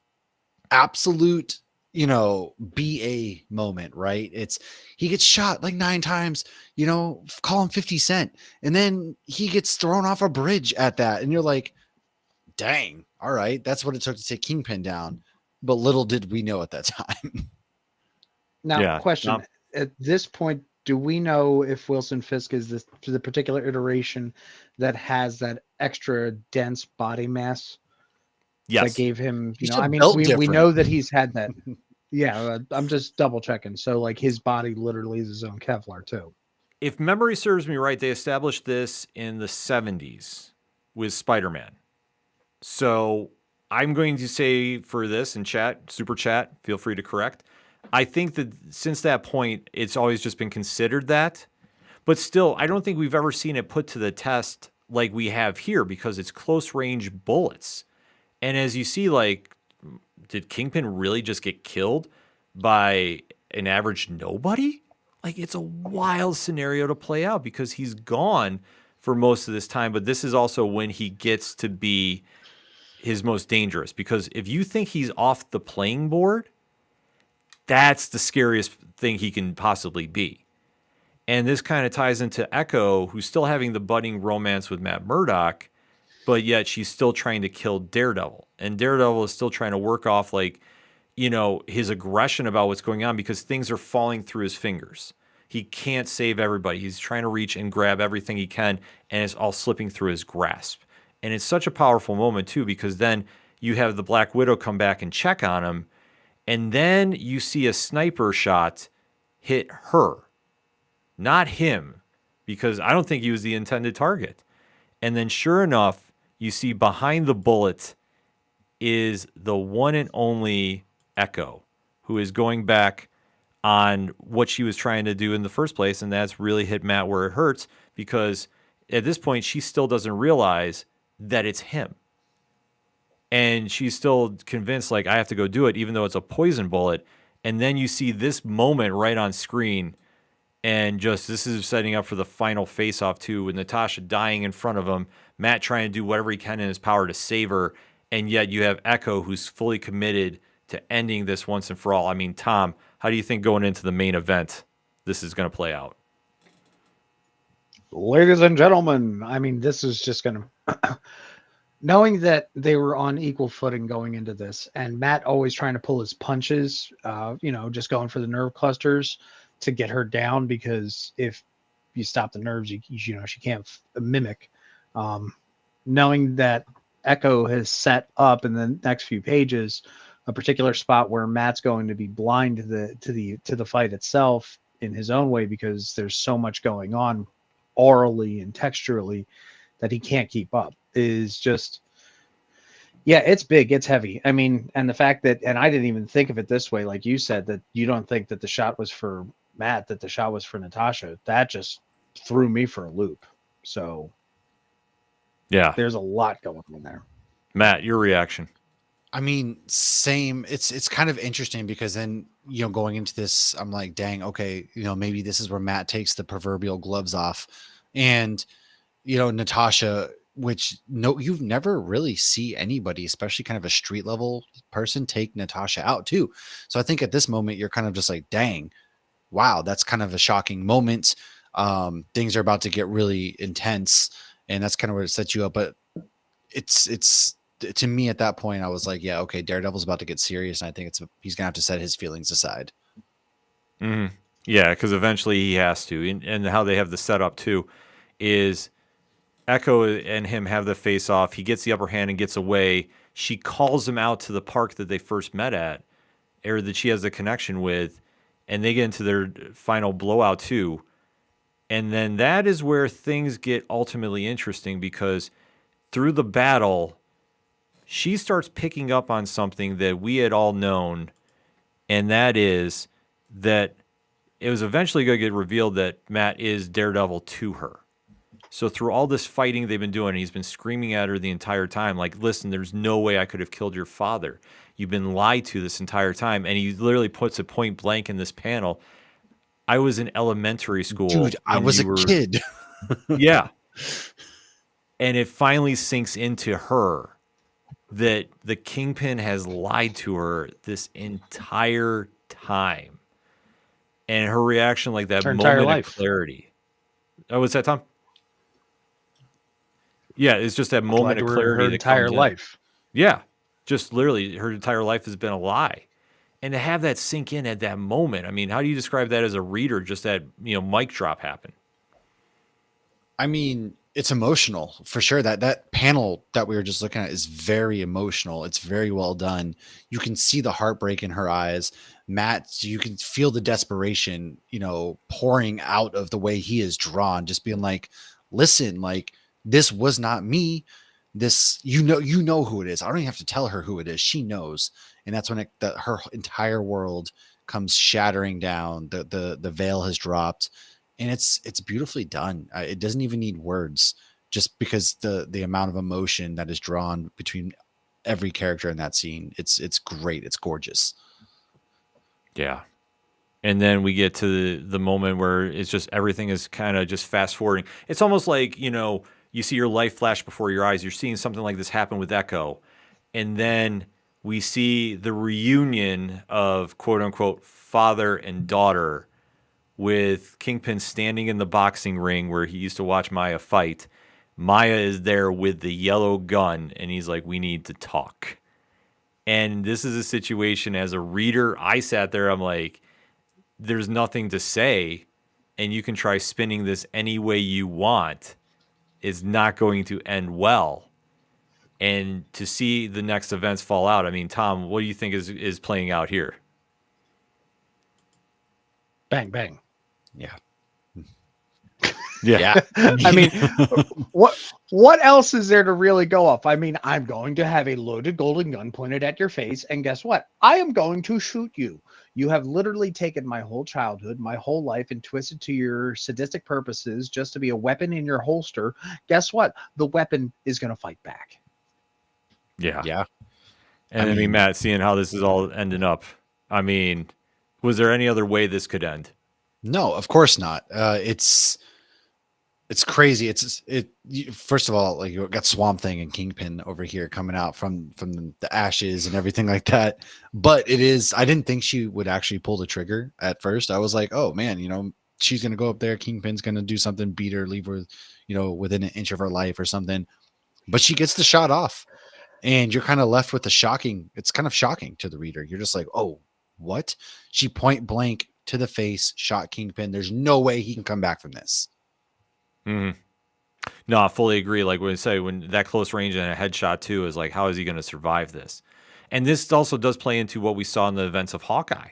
absolute, BA moment, right? He gets shot like 9 times, call him 50 Cent. And then he gets thrown off a bridge at that. And you're like, dang, all right. That's what it took to take Kingpin down. But little did we know at that time. Now, question. At this point, do we know if Wilson Fisk is the particular iteration that has that extra dense body mass? Yes. That gave him, I mean, we know that he's had that. Yeah, I'm just double checking. So, like, his body literally is his own Kevlar, too. If memory serves me right, they established this in the 70s with Spider-Man. So I'm going to say for this in chat, super chat, feel free to correct. I think that since that point, it's always just been considered that. But still, I don't think we've ever seen it put to the test like we have here because it's close range bullets. And as you see, like, did Kingpin really just get killed by an average nobody? Like, it's a wild scenario to play out because he's gone for most of this time. But this is also when he gets to be his most dangerous, because if you think he's off the playing board, that's the scariest thing he can possibly be. And this kind of ties into Echo, who's still having the budding romance with Matt Murdock, but yet she's still trying to kill Daredevil. And Daredevil is still trying to work off, like, you know, his aggression about what's going on because things are falling through his fingers. He can't save everybody. He's trying to reach and grab everything he can, and it's all slipping through his grasp. And it's such a powerful moment, too, because then you have the Black Widow come back and check on him, and then you see a sniper shot hit her, not him, because I don't think he was the intended target. And then sure enough, you see behind the bullet is the one and only Echo, who is going back on what she was trying to do in the first place, and that's really hit Matt where it hurts, because at this point, she still doesn't realize that it's him. And she's still convinced, like, I have to go do it, even though it's a poison bullet. And then you see this moment right on screen, and just this is setting up for the final face-off, too, with Natasha dying in front of him, Matt trying to do whatever he can in his power to save her, and yet you have Echo, who's fully committed to ending this once and for all. I mean, Tom, how do you think going into the main event this is going to play out? Ladies and gentlemen, I mean, this is just going to... Knowing that they were on equal footing going into this, and Matt always trying to pull his punches, just going for the nerve clusters to get her down, because if you stop the nerves, she can't mimic. Knowing that Echo has set up in the next few pages a particular spot where Matt's going to be blind to the fight itself in his own way, because there's so much going on orally and texturally that he can't keep up, is just, yeah, it's big, it's heavy. I mean, and the fact that, and I didn't even think of it this way, like you said, that you don't think that the shot was for Matt, that the shot was for Natasha, that just threw me for a loop. So yeah, there's a lot going on there. Matt, your reaction? I mean, same. It's kind of interesting because then, going into this, I'm like, dang, okay, maybe this is where Matt takes the proverbial gloves off. And, Natasha, which you've never really see anybody, especially kind of a street level person, take Natasha out too. So I think at this moment, you're kind of just like, dang, wow, that's kind of a shocking moment. Things are about to get really intense, and that's kind of where it sets you up. But it's to me at that point, I was like, yeah, okay, Daredevil's about to get serious, and I think he's gonna have to set his feelings aside. Mm-hmm. Yeah, because eventually he has to, and how they have the setup too is Echo and him have the face off. He gets the upper hand and gets away. She calls him out to the park that they first met at, or that she has a connection with, and they get into their final blowout too. And then that is where things get ultimately interesting, because through the battle, she starts picking up on something that we had all known, and that is that it was eventually going to get revealed that Matt is Daredevil to her. So through all this fighting they've been doing, he's been screaming at her the entire time, like, listen, there's no way I could have killed your father. You've been lied to this entire time. And he literally puts it point blank in this panel. I was in elementary school. Dude, I was a kid. Yeah. And it finally sinks into her that the Kingpin has lied to her this entire time. And her reaction, like that moment of clarity. Oh, what's that, Tom? Yeah, it's just that moment of clarity. Her entire life. Yeah, just literally her entire life has been a lie. And to have that sink in at that moment, I mean, how do you describe that as a reader, just that, mic drop happen? I mean, it's emotional for sure. That panel that we were just looking at is very emotional. It's very well done. You can see the heartbreak in her eyes. Matt, you can feel the desperation, pouring out of the way he is drawn, just being like, listen, like, this was not me. This, you know who it is. I don't even have to tell her who it is. She knows. And that's when her entire world comes shattering down. The veil has dropped, and it's beautifully done. It doesn't even need words. just because the amount of emotion that is drawn between every character in that scene. It's great. It's gorgeous. Yeah. And then we get to the moment where it's just everything is kind of just fast forwarding. It's almost like, you see your life flash before your eyes. You're seeing something like this happen with Echo. And then we see the reunion of quote unquote father and daughter with Kingpin standing in the boxing ring where he used to watch Maya fight. Maya is there with the yellow gun, and he's like, we need to talk. And this is a situation as a reader, I sat there, I'm like, there's nothing to say, and you can try spinning this any way you want. It's not going to end well. And to see the next events fall out, I mean, Tom, what do you think is playing out here? Bang, bang. Yeah. Yeah. I mean, what else is there to really go off? I mean, I'm going to have a loaded golden gun pointed at your face, and guess what? I am going to shoot you. You have literally taken my whole childhood, my whole life, and twisted to your sadistic purposes just to be a weapon in your holster. Guess what? The weapon is going to fight back. Yeah. Yeah. And I mean, Matt, seeing how this is all ending up, I mean, was there any other way this could end? No, of course not. It's crazy. First of all, like, you got Swamp Thing and Kingpin over here coming out from the ashes and everything like that. But I didn't think she would actually pull the trigger at first. I was like, oh man, she's going to go up there. Kingpin's going to do something, beat her, leave her, within an inch of her life or something. But she gets the shot off, and you're kind of left with it's kind of shocking to the reader. You're just like, oh, what? She point blank to the face, shot Kingpin. There's no way he can come back from this. Mm-hmm. No, I fully agree. Like when I say, when that close range and a headshot too is like, how is he going to survive this? And this also does play into what we saw in the events of Hawkeye.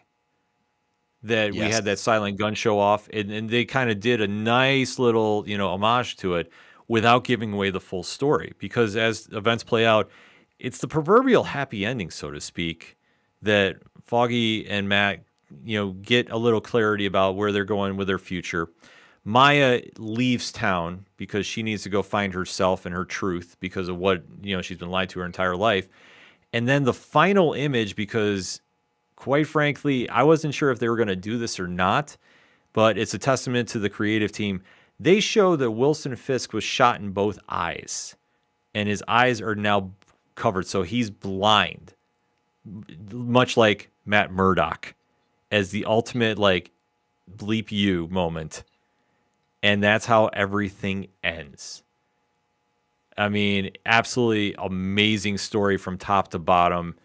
That we had that silent gun show off, and they kind of did a nice little, homage to it without giving away the full story. Because as events play out, it's the proverbial happy ending, so to speak, that Foggy and Matt, get a little clarity about where they're going with their future. Maya leaves town because she needs to go find herself and her truth because of what, she's been lied to her entire life. And then the final image, because quite frankly, I wasn't sure if they were going to do this or not, but it's a testament to the creative team. They show that Wilson Fisk was shot in both eyes, and his eyes are now covered. So he's blind, much like Matt Murdock, as the ultimate, like, bleep you moment. And that's how everything ends. I mean, absolutely amazing story from top to bottom.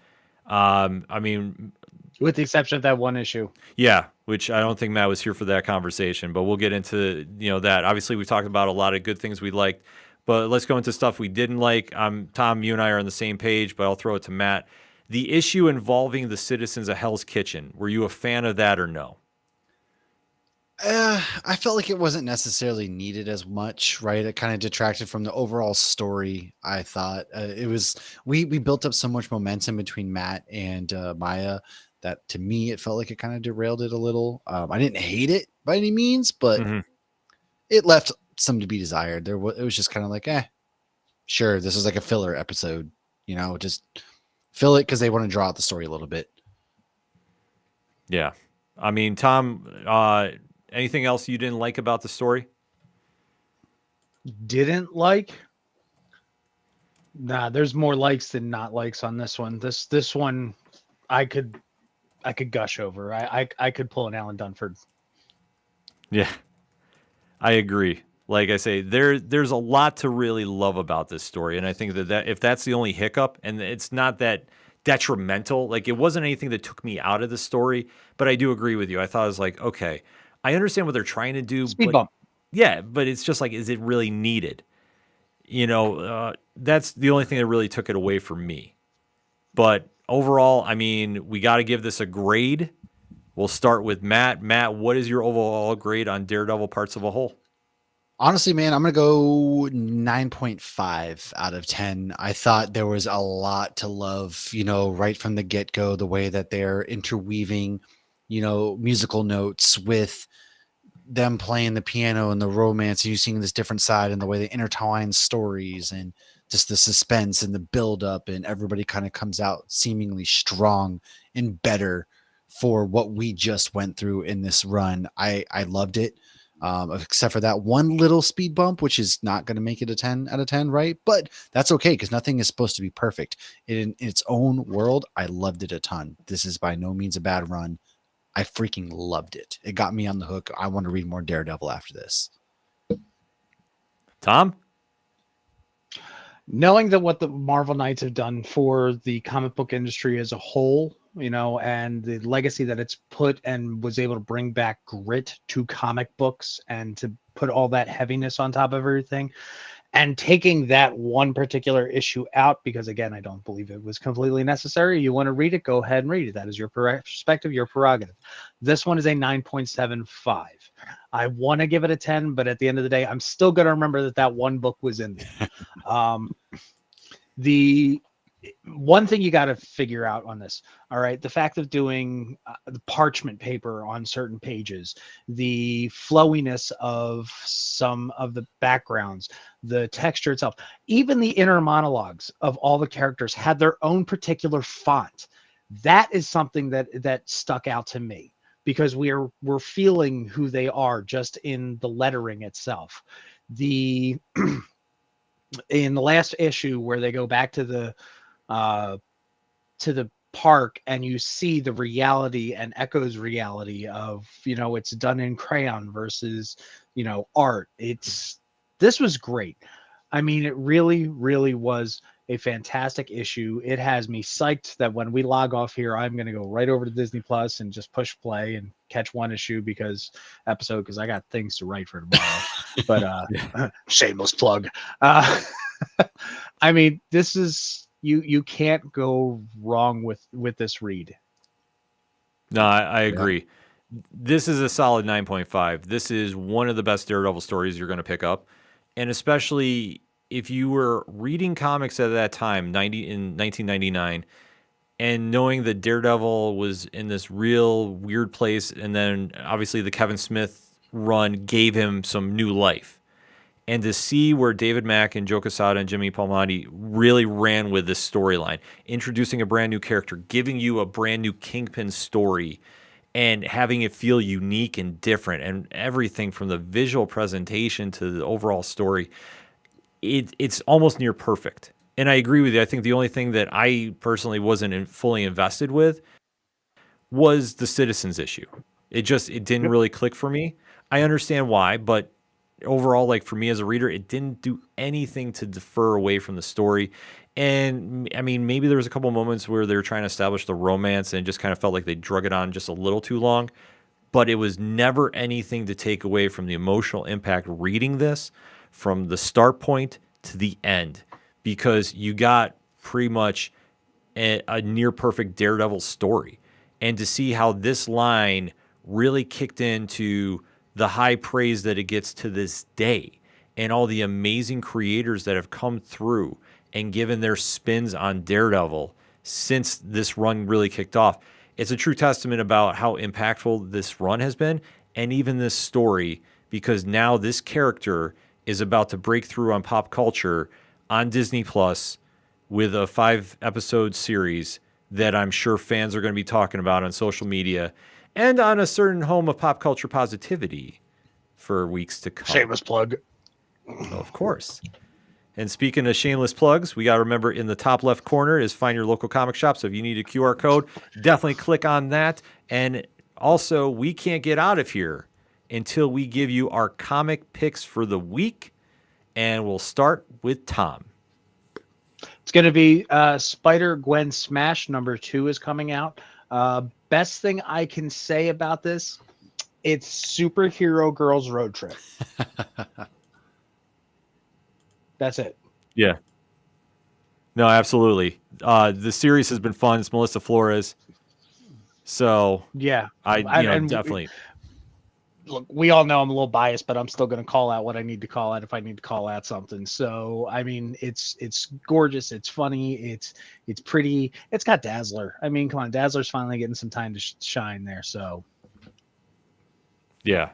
I mean, with the exception of that one issue. Yeah, which I don't think Matt was here for that conversation, but we'll get into, that. Obviously, we talked about a lot of good things we liked, but let's go into stuff we didn't like. Tom, you and I are on the same page, but I'll throw it to Matt. The issue involving the citizens of Hell's Kitchen, were you a fan of that or no? I felt like it wasn't necessarily needed as much, right? It kind of detracted from the overall story. I thought we built up so much momentum between Matt and Maya that, to me, it felt like it kind of derailed it a little. I didn't hate it by any means, but it left some to be desired. It was just kind of like, sure, this is like a filler episode, just fill it because they want to draw out the story a little bit. Yeah, I mean, Tom, anything else you didn't like about the story? Didn't like? Nah, there's more likes than not likes on this one. This one, I could gush over. I could pull an Alan Dunford. Yeah, I agree. Like I say, there's a lot to really love about this story, and I think that if that's the only hiccup, and it's not that detrimental, like it wasn't anything that took me out of the story, but I do agree with you. I thought it was like, okay, I understand what they're trying to do. Speed bump. Yeah, but it's just like, is it really needed? That's the only thing that really took it away from me. But overall, I mean, we got to give this a grade. We'll start with Matt. Matt, what is your overall grade on Daredevil Parts of a Whole? Honestly, man, I'm going to go 9.5 out of 10. I thought there was a lot to love, right from the get-go, the way that they're interweaving, musical notes with them playing the piano and the romance, and you seeing this different side and the way they intertwine stories and just the suspense and the build up, and everybody kind of comes out seemingly strong and better for what we just went through in this run. I loved it. Except for that one little speed bump, which is not going to make it a 10 out of 10, right? But that's okay, because nothing is supposed to be perfect. In its own world, I loved it a ton. This is by no means a bad run. I freaking loved it. It got me on the hook. I want to read more Daredevil after this. Tom? Knowing that what the Marvel Knights have done for the comic book industry as a whole, and the legacy that it's put and was able to bring back grit to comic books and to put all that heaviness on top of everything, and taking that one particular issue out, because again, I don't believe it was completely necessary. You want to read it, go ahead and read it. That is your perspective, your prerogative. This one is a 9.75. I want to give it a 10, but at the end of the day, I'm still going to remember that one book was in there. The one thing you got to figure out on this, all right, the fact of doing the parchment paper on certain pages, the flowiness of some of the backgrounds, the texture itself, even the inner monologues of all the characters had their own particular font. That is something that stuck out to me, because we're feeling who they are just in the lettering itself. In the last issue where they go back to the park and you see the reality and Echo's reality of, it's done in crayon versus, art. This was great. I mean, it really, really was a fantastic issue. It has me psyched that when we log off here, I'm going to go right over to Disney Plus and just push play and catch one issue because I got things to write for tomorrow. But shameless plug. I mean, this is, you can't go wrong with this read. No, I agree. Yeah. This is a solid 9.5. This is one of the best Daredevil stories you're going to pick up. And especially if you were reading comics at that time, in 1999, and knowing that Daredevil was in this real weird place, and then obviously the Kevin Smith run gave him some new life. And to see where David Mack and Joe Quesada and Jimmy Palmiotti really ran with this storyline, introducing a brand new character, giving you a brand new Kingpin story, and having it feel unique and different, and everything from the visual presentation to the overall story, it's almost near perfect. And I agree with you. I think the only thing that I personally wasn't fully invested with was the citizens issue. It didn't really click for me. I understand why, but overall, like for me as a reader, it didn't do anything to defer away from the story. And I mean, maybe there was a couple moments where they were trying to establish the romance and it just kind of felt like they drug it on just a little too long, but it was never anything to take away from the emotional impact reading this from the start point to the end, because you got pretty much a near perfect Daredevil story. And to see how this line really kicked into the high praise that it gets to this day, and all the amazing creators that have come through and given their spins on Daredevil since this run really kicked off. It's a true testament about how impactful this run has been, and even this story, because now this character is about to break through on pop culture on Disney Plus with a 5-episode series that I'm sure fans are going to be talking about on social media and on a certain home of pop culture positivity for weeks to come. Shameless plug. Of course. And speaking of shameless plugs, we got to remember in the top left corner is find your local comic shop. So if you need a QR code, definitely click on that. And also, we can't get out of here until we give you our comic picks for the week. And we'll start with Tom. It's going to be Spider-Gwen Smash #2 is coming out. Best thing I can say about this, it's Superhero Girls Road Trip. That's it. Yeah. No, absolutely. The series has been fun. It's Melissa Flores. So yeah, I definitely. Look, we all know I'm a little biased, but I'm still going to call out what I need to call out if I need to call out something. So, I mean, it's gorgeous. It's funny. It's pretty. It's got Dazzler. I mean, come on. Dazzler's finally getting some time to shine there. So, yeah.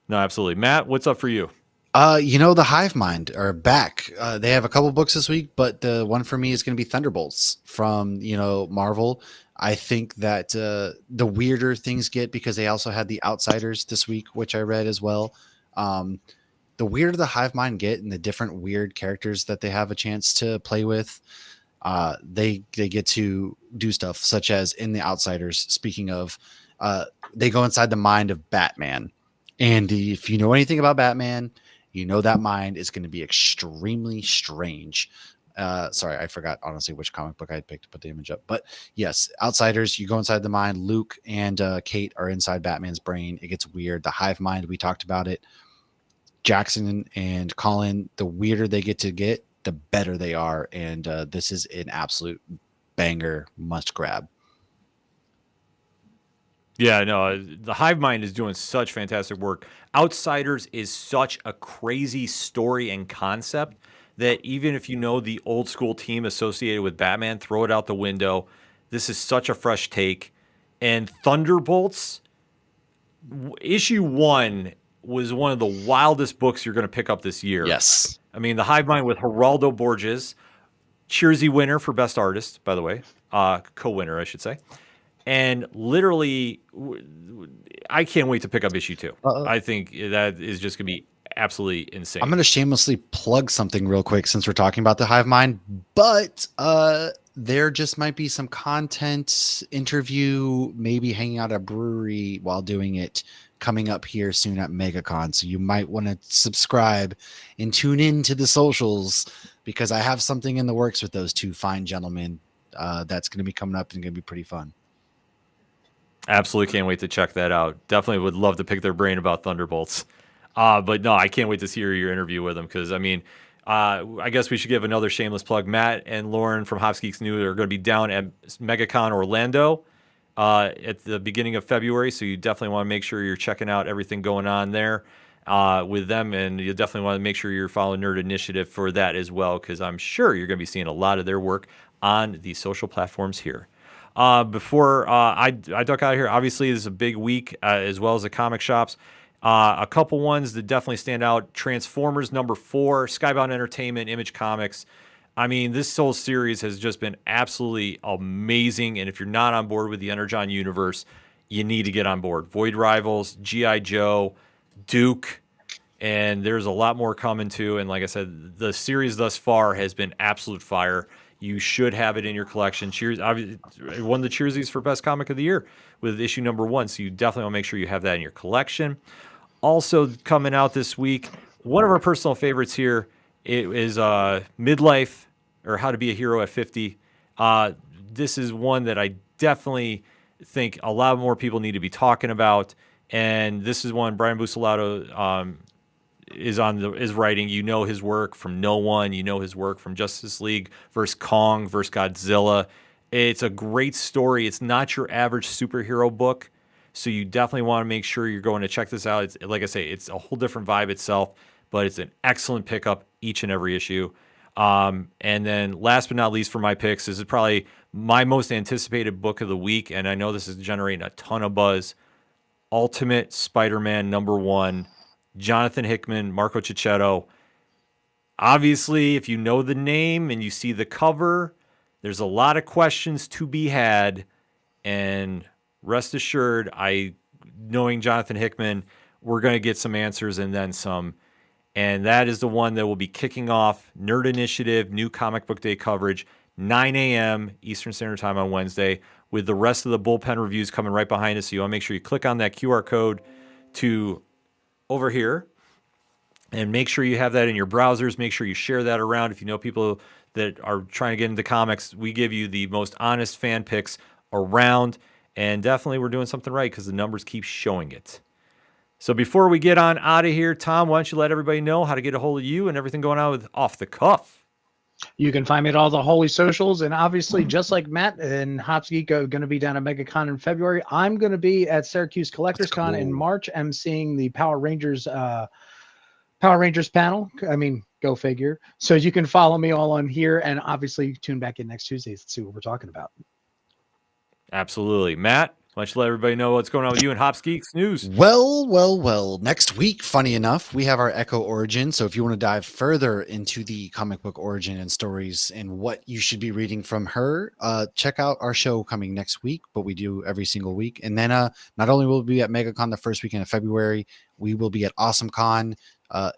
No, absolutely. Matt, what's up for you? The Hive Mind are back. They have a couple books this week, but the one for me is going to be Thunderbolts from Marvel. I think that the weirder things get, because they also had the Outsiders this week, which I read as well. The weirder the Hive Mind get, and the different weird characters that they have a chance to play with, they get to do stuff such as in the Outsiders. Speaking of, they go inside the mind of Batman, and if you know anything about Batman, you know that mind is going to be extremely strange. Sorry, I forgot honestly which comic book I picked to put the image up. But yes, Outsiders, you go inside the mind. Luke and Kate are inside Batman's brain. It gets weird. The Hive Mind, we talked about it. Jackson and Colin, the weirder they get, the better they are. And this is an absolute banger, must grab. Yeah, no, the Hive Mind is doing such fantastic work. Outsiders is such a crazy story and concept that even if you know the old school team associated with Batman, throw it out the window. This is such a fresh take. And Thunderbolts, issue 1 was one of the wildest books you're going to pick up this year. Yes. I mean, the Hive Mind with Geraldo Borges, Cheersy winner for Best Artist, by the way, co-winner, I should say. And literally, I can't wait to pick up issue 2. I think that is just going to be absolutely insane. I'm going to shamelessly plug something real quick since we're talking about the Hive Mind, but there just might be some content, interview, maybe hanging out at a brewery while doing it coming up here soon at MegaCon. So you might want to subscribe and tune in to the socials, because I have something in the works with those two fine gentlemen that's going to be coming up and going to be pretty fun. Absolutely can't wait to check that out. Definitely would love to pick their brain about Thunderbolts. But no, I can't wait to hear your interview with them, because, I mean, I guess we should give another shameless plug. Matt and Lauren from Hops Geeks New are going to be down at MegaCon Orlando at the beginning of February, so you definitely want to make sure you're checking out everything going on there with them, and you definitely want to make sure you're following Nerd Initiative for that as well, because I'm sure you're going to be seeing a lot of their work on the social platforms here. Before I duck out of here, obviously this is a big week as well as the comic shops. A couple ones that definitely stand out: Transformers #4, Skybound Entertainment, Image Comics. I mean, this whole series has just been absolutely amazing, and if you're not on board with the Energon universe, you need to get on board. Void Rivals, G.I. Joe, Duke, and there's a lot more coming too. And like I said, the series thus far has been absolute fire. You should have it in your collection. Cheers! It won the Cheersies for Best Comic of the Year with issue #1, so you definitely want to make sure you have that in your collection. Also coming out this week, one of our personal favorites here, it is Midlife, or How to Be a Hero at 50. This is one that I definitely think a lot more people need to be talking about, and this is one Brian Buccellato is writing. You know his work from No One. You know his work from Justice League versus Kong versus Godzilla. It's a great story. It's not your average superhero book, so you definitely want to make sure you're going to check this out. It's, like I say, it's a whole different vibe itself, but it's an excellent pickup each and every issue. And then last but not least for my picks, this is probably my most anticipated book of the week, and I know this is generating a ton of buzz. Ultimate Spider-Man #1, Jonathan Hickman, Marco Cicchetto. Obviously, if you know the name and you see the cover, there's a lot of questions to be had, and rest assured, knowing Jonathan Hickman, we're going to get some answers and then some. And that is the one that will be kicking off Nerd Initiative New Comic Book Day coverage, 9 a.m. Eastern Standard Time on Wednesday, with the rest of the Bullpen reviews coming right behind us. So you want to make sure you click on that QR code to over here and make sure you have that in your browsers. Make sure you share that around. If you know people that are trying to get into comics, we give you the most honest fan picks around. And definitely we're doing something right because the numbers keep showing it. So before we get on out of here, Tom, why don't you let everybody know how to get a hold of you and everything going on with Off the Cuff? You can find me at all the holy socials, and obviously, just like Matt and Hops Geek are going to be down at MegaCon in February, I'm going to be at Syracuse Collectors Con in March. I'm seeing the Power Rangers panel. I mean, go figure. So you can follow me all on here, and obviously tune back in next Tuesday to see what we're talking about. Absolutely. Matt? Why don't you let everybody know what's going on with you and Hops Geeks News? Well. Next week, funny enough, we have our Echo origin. So if you want to dive further into the comic book origin and stories and what you should be reading from her, check out our show coming next week. But we do every single week. And then not only will we be at MegaCon the first weekend of February, we will be at AwesomeCon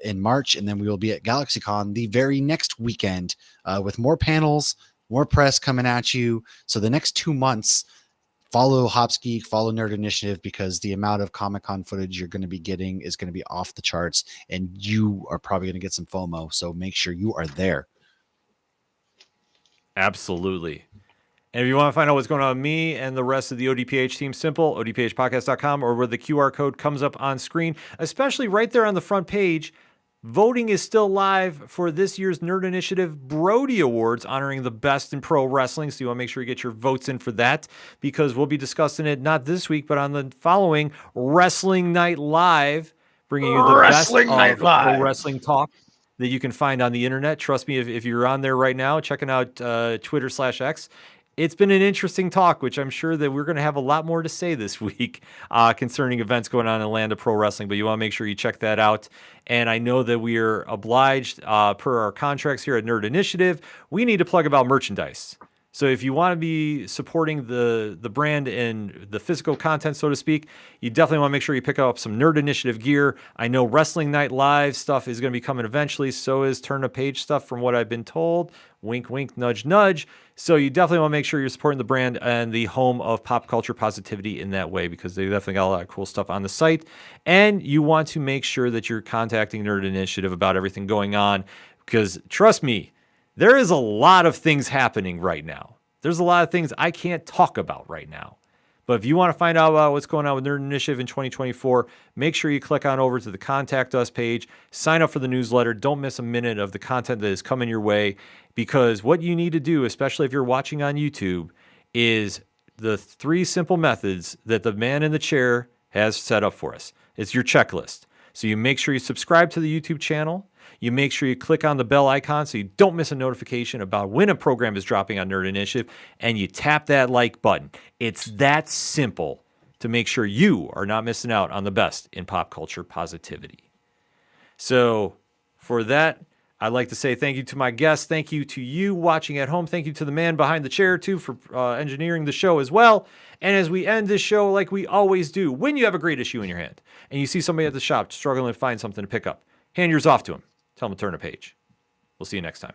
in March, and then we will be at GalaxyCon the very next weekend with more panels, more press coming at you. So the next 2 months, follow Hops Geek, follow Nerd Initiative, because the amount of Comic-Con footage you're going to be getting is going to be off the charts, and you are probably going to get some FOMO. So make sure you are there. Absolutely. And if you want to find out what's going on with me and the rest of the ODPH team, simple, odphpodcast.com, or where the QR code comes up on screen, especially right there on the front page. Voting is still live for this year's Nerd Initiative Brody Awards, honoring the best in pro wrestling. So you want to make sure you get your votes in for that, because we'll be discussing it not this week, but on the following Wrestling Night Live, bringing you the Wrestling best Night of Live. pro wrestling talk that you can find on the internet. Trust me, if you're on there right now, checking out Twitter/X, it's been an interesting talk, which I'm sure that we're going to have a lot more to say this week concerning events going on in the land of pro wrestling. But you want to make sure you check that out. And I know that we are obliged, per our contracts here at Nerd Initiative, we need to plug about merchandise. So if you want to be supporting the brand and the physical content, so to speak, you definitely want to make sure you pick up some Nerd Initiative gear. I know Wrestling Night Live stuff is going to be coming eventually. So is Turn the Page stuff, from what I've been told. Wink, wink, nudge, nudge. So you definitely want to make sure you're supporting the brand and the home of pop culture positivity in that way, because they definitely got a lot of cool stuff on the site. And you want to make sure that you're contacting Nerd Initiative about everything going on, because trust me, there is a lot of things happening right now. There's a lot of things I can't talk about right now. But if you want to find out about what's going on with Nerd Initiative in 2024, make sure you click on over to the Contact Us page, sign up for the newsletter. Don't miss a minute of the content that is coming your way, because what you need to do, especially if you're watching on YouTube, is the 3 simple methods that the man in the chair has set up for us. It's your checklist. So you make sure you subscribe to the YouTube channel. You make sure you click on the bell icon so you don't miss a notification about when a program is dropping on Nerd Initiative, and you tap that like button. It's that simple to make sure you are not missing out on the best in pop culture positivity. So for that, I'd like to say thank you to my guests. Thank you to you watching at home. Thank you to the man behind the chair, too, for engineering the show as well. And as we end this show, like we always do, when you have a great issue in your hand and you see somebody at the shop struggling to find something to pick up, hand yours off to him. Tell them to turn a page. We'll see you next time.